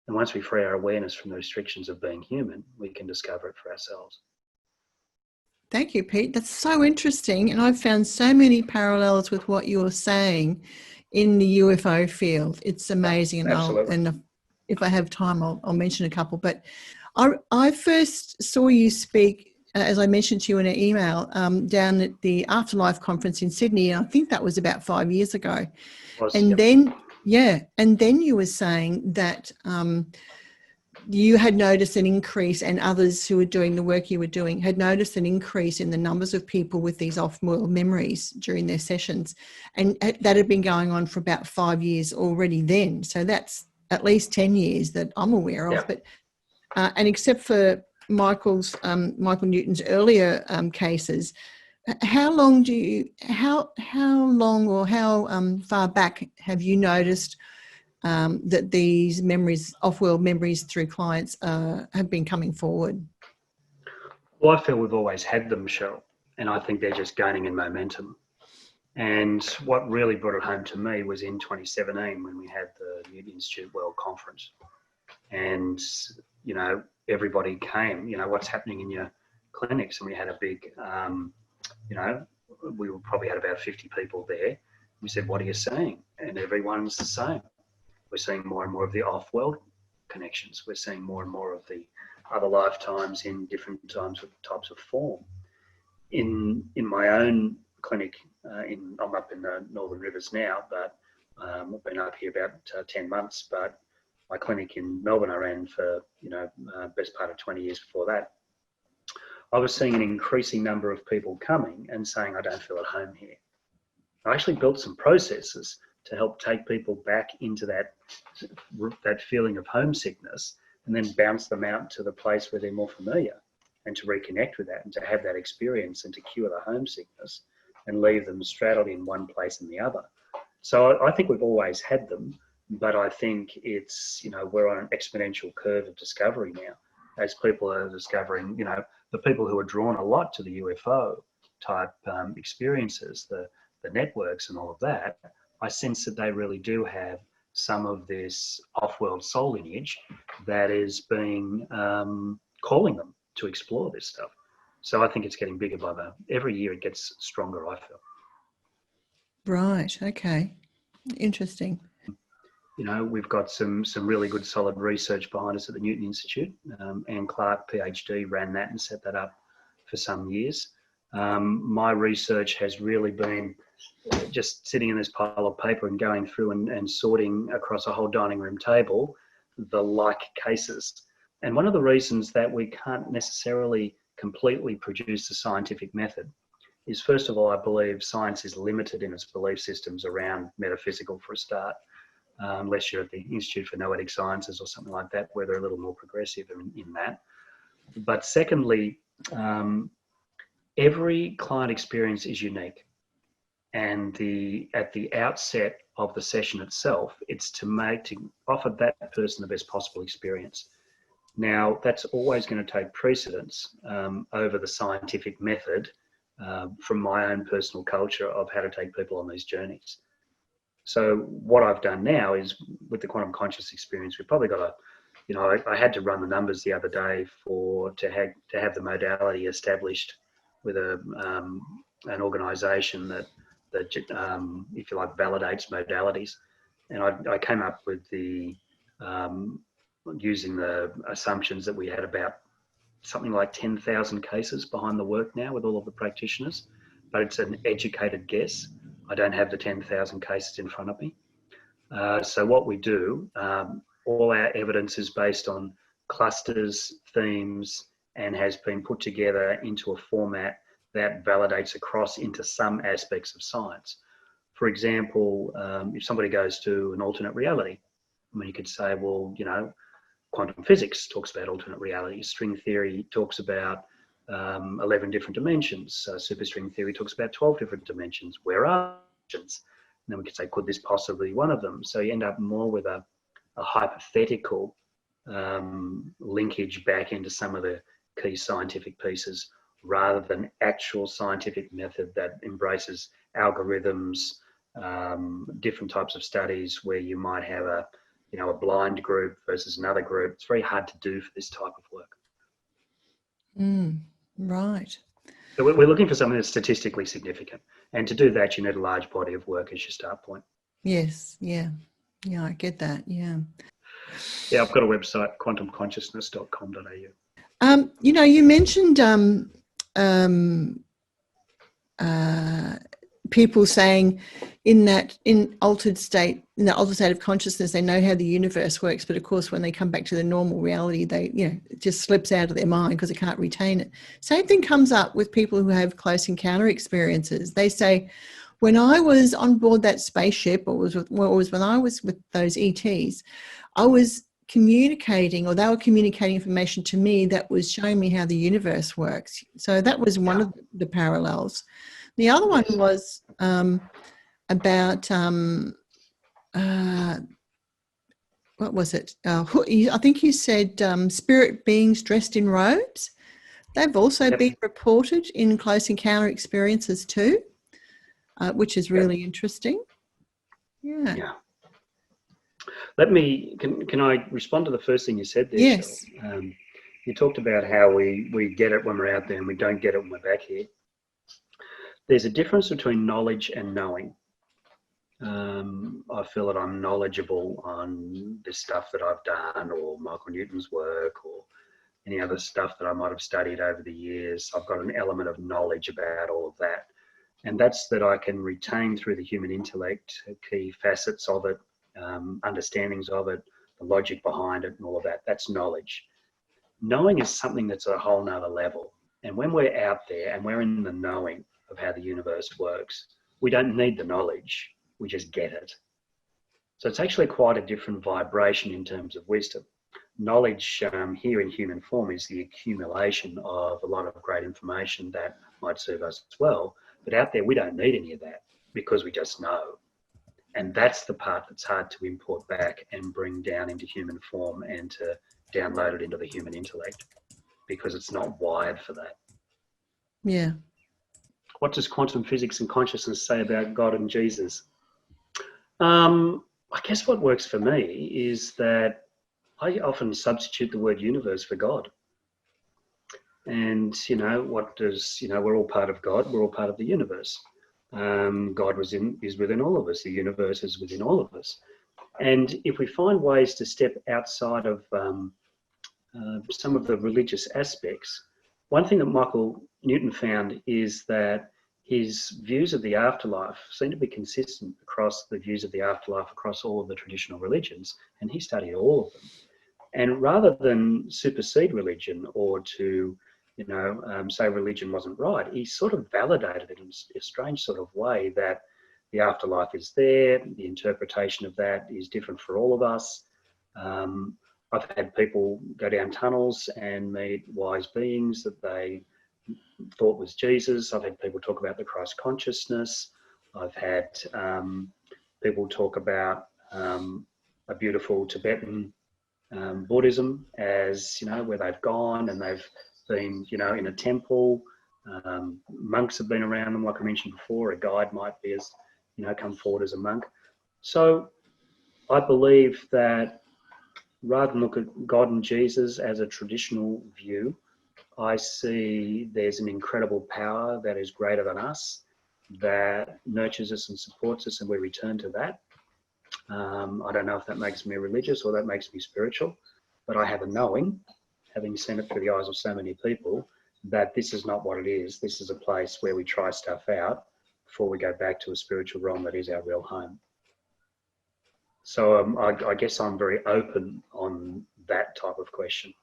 S2: And once we free our awareness from the restrictions of being human, we can discover it for ourselves.
S1: Thank you, Pete. That's so interesting. And I've found so many parallels with what you're saying in the UFO field. It's amazing. And if I have time, I'll mention a couple. But I first saw you speak, as I mentioned to you in an email, down at the Afterlife conference in Sydney. And I think that was about 5 years ago. Then you were saying that you had noticed an increase, and others who were doing the work you were doing had noticed an increase in the numbers of people with these off-world memories during their sessions. And that had been going on for about 5 years already then. So that's at least 10 years that I'm aware of.
S2: Yeah.
S1: But and except for Michael Newton's earlier cases, how far back have you noticed that these memories, off-world memories through clients, have been coming forward?
S2: Well, I feel we've always had them, Michelle, and I think they're just gaining in momentum. And what really brought it home to me was in 2017 when we had the Newton Institute World Conference. And, everybody came, what's happening in your clinics? And we had a big, we probably had about 50 people there. We said, what are you seeing? And everyone's the same. We're seeing more and more of the off-world connections. We're seeing more and more of the other lifetimes in different types of form. In my own clinic, I'm up in the Northern Rivers now, but I've been up here about 10 months, but my clinic in Melbourne I ran for, best part of 20 years before that. I was seeing an increasing number of people coming and saying, I don't feel at home here. I actually built some processes to help take people back into that feeling of homesickness and then bounce them out to the place where they're more familiar and to reconnect with that and to have that experience and to cure the homesickness and leave them straddled in one place and the other. So I think we've always had them, but I think it's, we're on an exponential curve of discovery now as people are discovering, the people who are drawn a lot to the UFO type experiences, the networks and all of that, I sense that they really do have some of this off-world soul lineage that is being calling them to explore this stuff. So I think it's getting bigger every year it gets stronger, I feel.
S1: Right, okay. Interesting.
S2: We've got some really good solid research behind us at the Newton Institute. Anne Clark, PhD, ran that and set that up for some years. My research has really been just sitting in this pile of paper and going through and sorting across a whole dining room table the like cases. And one of the reasons that we can't necessarily completely produce a scientific method is, first of all, I believe science is limited in its belief systems around metaphysical for a start, unless you're at the Institute for Noetic Sciences or something like that, where they're a little more progressive in that. But secondly, every client experience is unique. And at the outset of the session itself, it's to offer that person the best possible experience. Now, that's always going to take precedence over the scientific method from my own personal culture of how to take people on these journeys. So what I've done now is, with the quantum conscious experience, we've probably got I had to run the numbers the other day to have the modality established with an organisation that if you like, validates modalities. And I came up with using the assumptions that we had about something like 10,000 cases behind the work now with all of the practitioners, but it's an educated guess. I don't have the 10,000 cases in front of me. So what we do, all our evidence is based on clusters, themes, and has been put together into a format that validates across into some aspects of science. For example, if somebody goes to an alternate reality, you could say, well, quantum physics talks about alternate realities. String theory talks about 11 different dimensions. Superstring theory talks about 12 different dimensions. Where are dimensions? And then we could say, could this possibly be one of them? So you end up more with a hypothetical linkage back into some of the key scientific pieces, rather than actual scientific method that embraces algorithms, different types of studies where you might have a blind group versus another group. It's very hard to do for this type of work.
S1: Right.
S2: So we're looking for something that's statistically significant. And to do that, you need a large body of work as your start point. Yes.
S1: Yeah. Yeah, I get that. Yeah.
S2: Yeah, I've got a website, quantumconsciousness.com.au.
S1: You mentioned people saying in the altered state of consciousness, they know how the universe works, but of course when they come back to the normal reality, it just slips out of their mind because they can't retain it. Same thing comes up with people who have close encounter experiences. They say, when I was on board that spaceship, or when I was with those ETs, I was communicating, or they were communicating information to me that was showing me how the universe works. So that was one of the parallels. The other one was about what was it? I think you said spirit beings dressed in robes. They've also been reported in close encounter experiences too, which is really interesting. Yeah.
S2: Can I respond to the first thing you said there,
S1: yes.
S2: Cheryl? You talked about how we get it when we're out there and we don't get it when we're back here. There's a difference between knowledge and knowing. I feel that I'm knowledgeable on this stuff that I've done, or Michael Newton's work, or any other stuff that I might have studied over the years. I've got an element of knowledge about all of that. And that's that I can retain through the human intellect, key facets of it, understandings of it, the logic behind it and all of that. That's knowledge. Knowing is something that's a whole nother level. And when we're out there and we're in the knowing of how the universe works, we don't need the knowledge, we just get it. So it's actually quite a different vibration in terms of wisdom. Knowledge here in human form is the accumulation of a lot of great information that might serve us well. But out there, we don't need any of that because we just know. And that's the part that's hard to import back and bring down into human form and to download it into the human intellect, because it's not wired for that.
S1: Yeah.
S2: What does quantum physics and consciousness say about God and Jesus? I guess what works for me is that I often substitute the word universe for God. And, what does, we're all part of God, we're all part of the universe. God is within all of us, the universe is within all of us. And if we find ways to step outside of some of the religious aspects, one thing that Michael Newton found is that his views of the afterlife seem to be consistent across the views of the afterlife across all of the traditional religions, and he studied all of them. And rather than supersede religion or to, say religion wasn't right, he sort of validated it in a strange sort of way that the afterlife is there, the interpretation of that is different for all of us. I've had people go down tunnels and meet wise beings that they thought was Jesus. I've had people talk about the Christ consciousness. I've had people talk about a beautiful Tibetan Buddhism, as where they've gone and they've been in a temple. Monks have been around them, like I mentioned before. A guide might be as come forward as a monk. So I believe that rather than look at God and Jesus as a traditional view, I see there's an incredible power that is greater than us, that nurtures us and supports us, and we return to that. I don't know if that makes me religious or that makes me spiritual, but I have a knowing, having seen it through the eyes of so many people, that this is not what it is. This is a place where we try stuff out before we go back to a spiritual realm that is our real home. So I guess I'm very open on that type of question.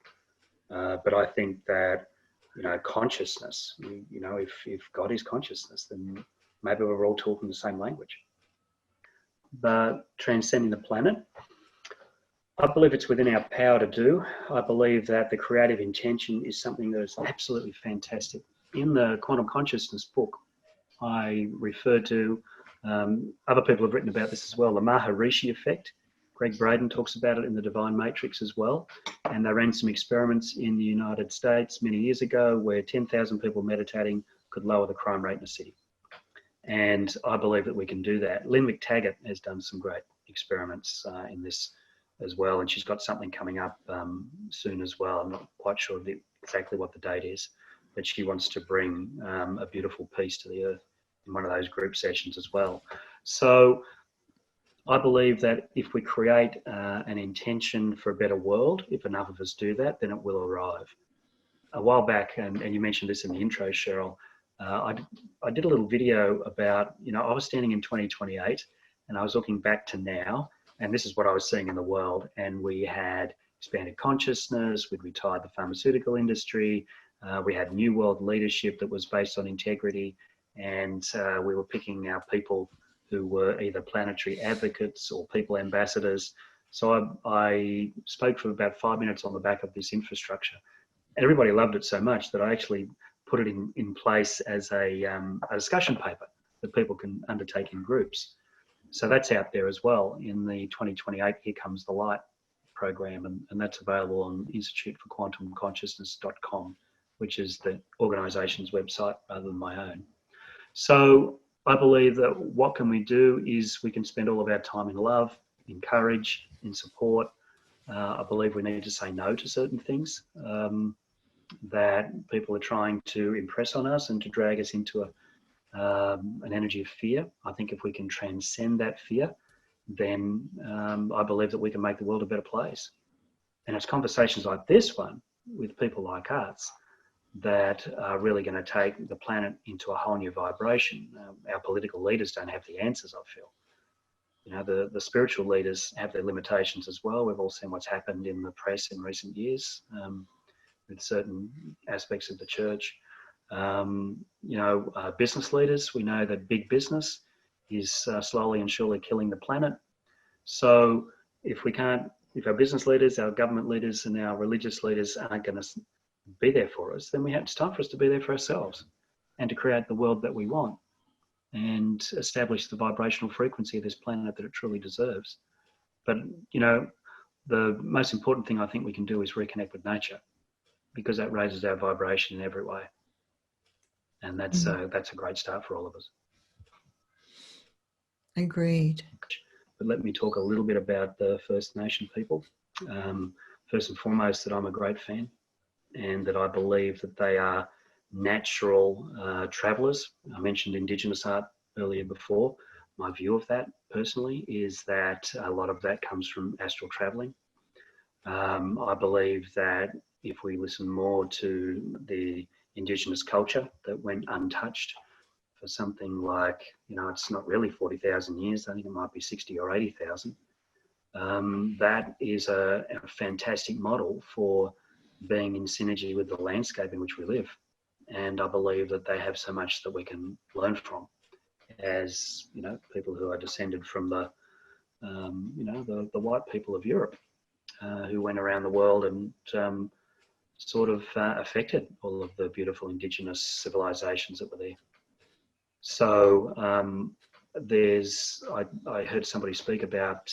S2: But I think that, consciousness, if God is consciousness, then maybe we're all talking the same language. But transcending the planet, I believe it's within our power to do. I believe that the creative intention is something that is absolutely fantastic. In the Quantum Consciousness book, I refer to, other people have written about this as well, the Maharishi effect. Greg Braden talks about it in the Divine Matrix as well. And they ran some experiments in the United States many years ago where 10,000 people meditating could lower the crime rate in a city. And I believe that we can do that. Lynn McTaggart has done some great experiments in this as well. And she's got something coming up soon as well. I'm not quite sure exactly what the date is, but she wants to bring a beautiful peace to the earth in one of those group sessions as well. So I believe that if we create an intention for a better world, if enough of us do that, then it will arrive. A while back, and you mentioned this in the intro, Cheryl, I did a little video about, I was standing in 2028 and I was looking back to now, and this is what I was seeing in the world. And we had expanded consciousness, we'd retired the pharmaceutical industry, we had new world leadership that was based on integrity, and we were picking our people who were either planetary advocates or people ambassadors. So I spoke for about 5 minutes on the back of this infrastructure. And everybody loved it so much that I actually put it in place as a discussion paper that people can undertake in groups. So that's out there as well in the 2028 Here Comes the Light program, and that's available on instituteforquantumconsciousness.com, which is the organisation's website rather than my own. So I believe that what can we do is we can spend all of our time in love, in courage, in support. I believe we need to say no to certain things that people are trying to impress on us and to drag us into an energy of fear. I think if we can transcend that fear, then I believe that we can make the world a better place. And it's conversations like this one with people like us that are really going to take the planet into a whole new vibration. Our political leaders don't have the answers, I feel. You know, the spiritual leaders have their limitations as well. We've all seen what's happened in the press in recent years with certain aspects of the church. Business leaders, we know that big business is slowly and surely killing the planet. So if our business leaders, our government leaders and our religious leaders aren't going to be there for us, then it's time for us to be there for ourselves and to create the world that we want and establish the vibrational frequency of this planet that it truly deserves. But, you know, the most important thing I think we can do is reconnect with nature, because that raises our vibration in every way. And that's a great start for all of us.
S1: Agreed.
S2: But let me talk a little bit about the First Nation people. First and foremost, that I'm a great fan and that I believe that they are natural travellers. I mentioned Indigenous art earlier before. My view of that personally is that a lot of that comes from astral travelling. I believe that if we listen more to the Indigenous culture that went untouched for something like, you know, it's not really 40,000 years, I think it might be 60 or 80,000. That is a fantastic model for being in synergy with the landscape in which we live. And I believe that they have so much that we can learn from as, you know, people who are descended from the white people of Europe who went around the world and affected all of the beautiful indigenous civilizations that were there. So I heard somebody speak about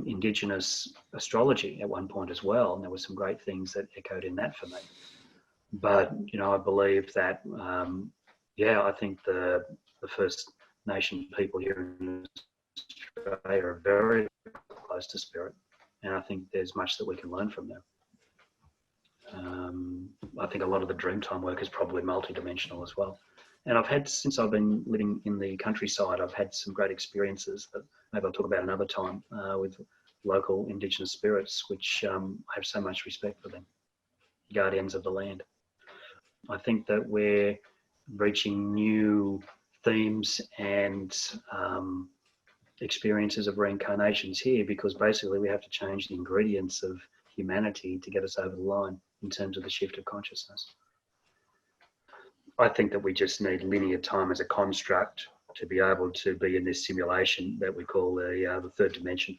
S2: indigenous astrology at one point as well, and there were some great things that echoed in that for me. But, you know, I believe that, I think the First Nation people here in Australia are very close to spirit, and I think there's much that we can learn from them. I think a lot of the Dreamtime work is probably multidimensional as well. And since I've been living in the countryside, I've had some great experiences that maybe I'll talk about another time with local Indigenous spirits, which I have so much respect for them, guardians of the land. I think that we're reaching new themes and experiences of reincarnations here, because basically we have to change the ingredients of humanity to get us over the line in terms of the shift of consciousness. I think that we just need linear time as a construct to be able to be in this simulation that we call the third dimension.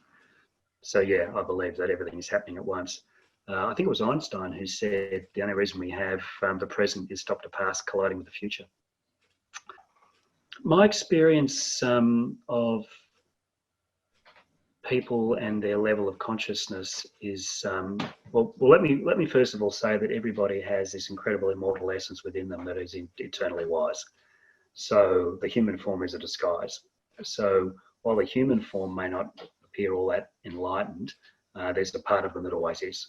S2: So yeah, I believe that everything is happening at once. I think it was Einstein who said the only reason we have the present is stop the past colliding with the future. My experience of people and their level of consciousness is, let me first of all say that everybody has this incredible immortal essence within them that is eternally wise. So the human form is a disguise. So while the human form may not appear all that enlightened, there's a part of them that always is.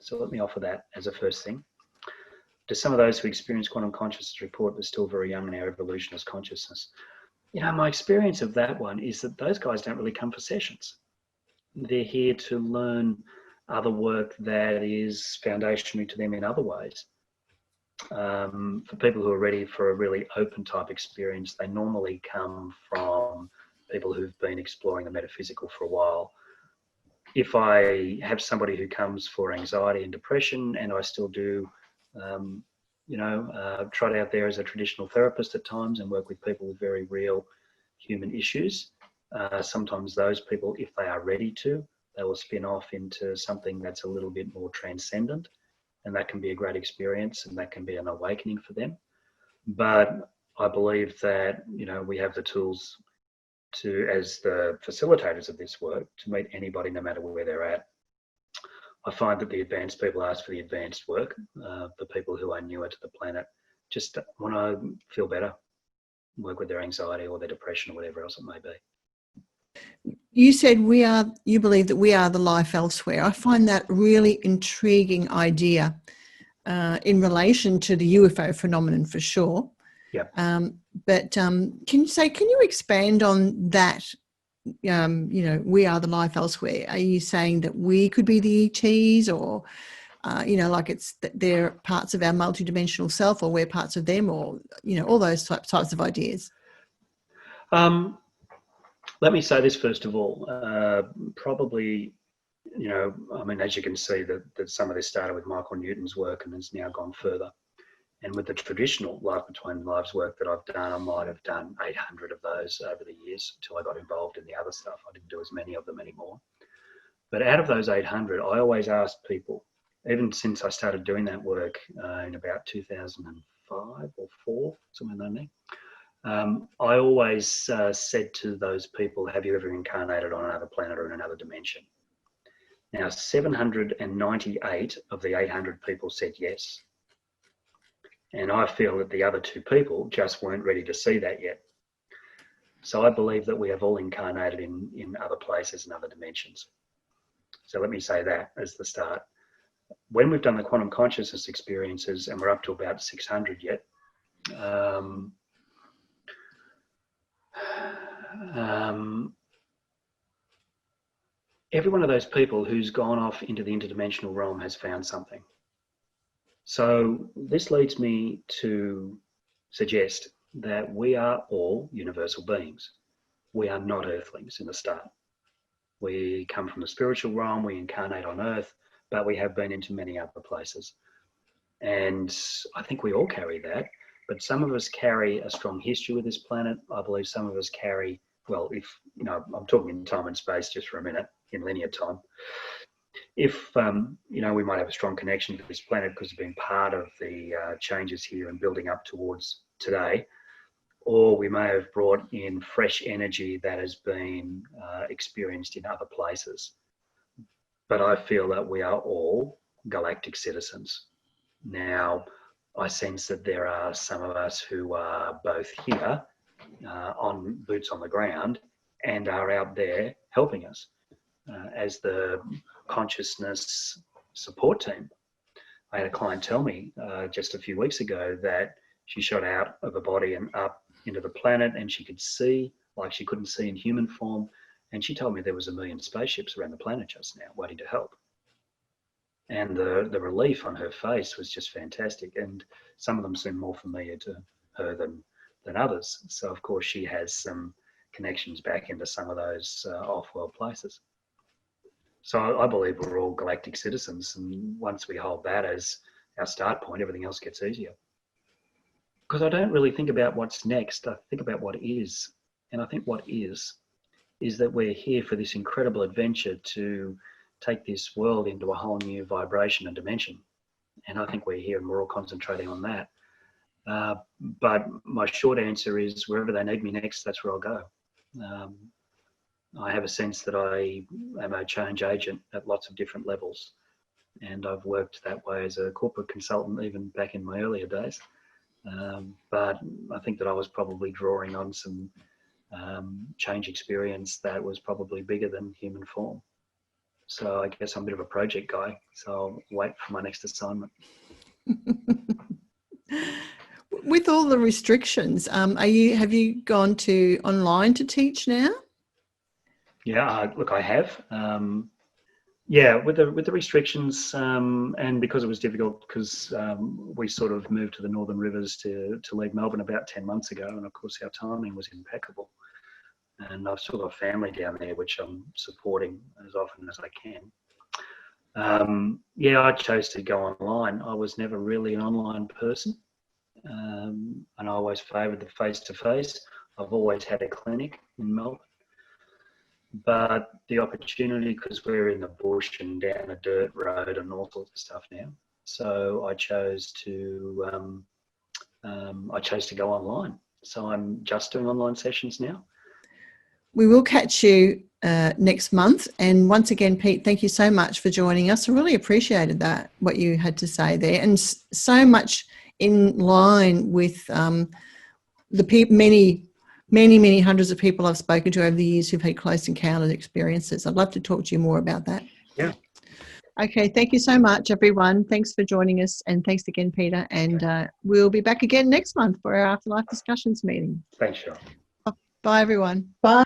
S2: So let me offer that as a first thing. To some of those who experience quantum consciousness report they're still very young in our evolution as consciousness. You know, my experience of that one is that those guys don't really come for sessions. They're here to learn other work that is foundational to them in other ways. For people who are ready for a really open type experience, they normally come from people who've been exploring the metaphysical for a while. If I have somebody who comes for anxiety and depression, and I still do, trot out there as a traditional therapist at times and work with people with very real human issues, sometimes those people, if they are ready to, they will spin off into something that's a little bit more transcendent, and that can be a great experience and that can be an awakening for them. But I believe that, you know, we have the tools to, as the facilitators of this work, to meet anybody no matter where they're at. I find that the advanced people ask for the advanced work. The people who are newer to the planet just want to feel better, work with their anxiety or their depression or whatever else it may be.
S1: You said you believe that we are the life elsewhere. I find that really intriguing idea in relation to the UFO phenomenon for sure.
S2: Yeah.
S1: But can you expand on that? We are the life elsewhere. Are you saying that we could be the ETs, or like it's that they're parts of our multidimensional self, or we're parts of them, or all those types of ideas?
S2: Let me say this first of all. Probably, as you can see, that some of this started with Michael Newton's work and has now gone further. And with the traditional life between lives work that I've done, I might have done 800 of those over the years until I got involved in the other stuff. I didn't do as many of them anymore. But out of those 800, I always asked people, even since I started doing that work in about 2005 or 4, somewhere in there, I always said to those people, have you ever incarnated on another planet or in another dimension? Now, 798 of the 800 people said yes. And I feel that the other 2 people just weren't ready to see that yet. So I believe that we have all incarnated in other places and other dimensions. So let me say that as the start. When we've done the quantum consciousness experiences, and we're up to about 600 yet, every one of those people who's gone off into the interdimensional realm has found something. So this leads me to suggest that we are all universal beings. We are not earthlings in the start. We come from the spiritual realm, we incarnate on earth, but we have been into many other places. And I think we all carry that, but some of us carry a strong history with this planet. I believe some of us carry, well, I'm talking in time and space just for a minute, in linear time. If, we might have a strong connection to this planet because we've been part of the changes here and building up towards today, or we may have brought in fresh energy that has been experienced in other places. But I feel that we are all galactic citizens. Now, I sense that there are some of us who are both here on boots on the ground and are out there helping us as the consciousness support team. I had a client tell me just a few weeks ago that she shot out of her body and up into the planet, and she could see like she couldn't see in human form. And she told me there was 1 million spaceships around the planet just now waiting to help. And the relief on her face was just fantastic. And some of them seemed more familiar to her than others. So of course she has some connections back into some of those off-world places. So I believe we're all galactic citizens, and once we hold that as our start point, everything else gets easier. Because I don't really think about what's next, I think about what is. And I think what is that we're here for this incredible adventure to take this world into a whole new vibration and dimension. And I think we're here and we're all concentrating on that. But my short answer is wherever they need me next, that's where I'll go. I have a sense that I am a change agent at lots of different levels. And I've worked that way as a corporate consultant, even back in my earlier days. But I think that I was probably drawing on some change experience that was probably bigger than human form. So I guess I'm a bit of a project guy. So I'll wait for my next assignment.
S1: With all the restrictions, have you gone to online to teach now?
S2: Yeah, look, I have. With the restrictions, and because it was difficult, because we sort of moved to the Northern Rivers to leave Melbourne about 10 months ago, and of course our timing was impeccable. And I've still got family down there, which I'm supporting as often as I can. I chose to go online. I was never really an online person, and I always favoured the face-to-face. I've always had a clinic in Melbourne. But the opportunity, because we're in the bush and down a dirt road and all sorts of stuff now, so I chose to go online. So I'm just doing online sessions now.
S1: We will catch you next month. And once again, Pete, thank you so much for joining us. I really appreciated that, what you had to say there, and so much in line with many hundreds of people I've spoken to over the years who've had close encounter experiences. I'd love to talk to you more about that.
S2: Yeah.
S1: Okay, thank you so much, everyone. Thanks for joining us, and thanks again, Peter. And we'll be back again next month for our Afterlife Discussions meeting.
S2: Thanks, Cheryl.
S1: Bye, everyone.
S3: Bye.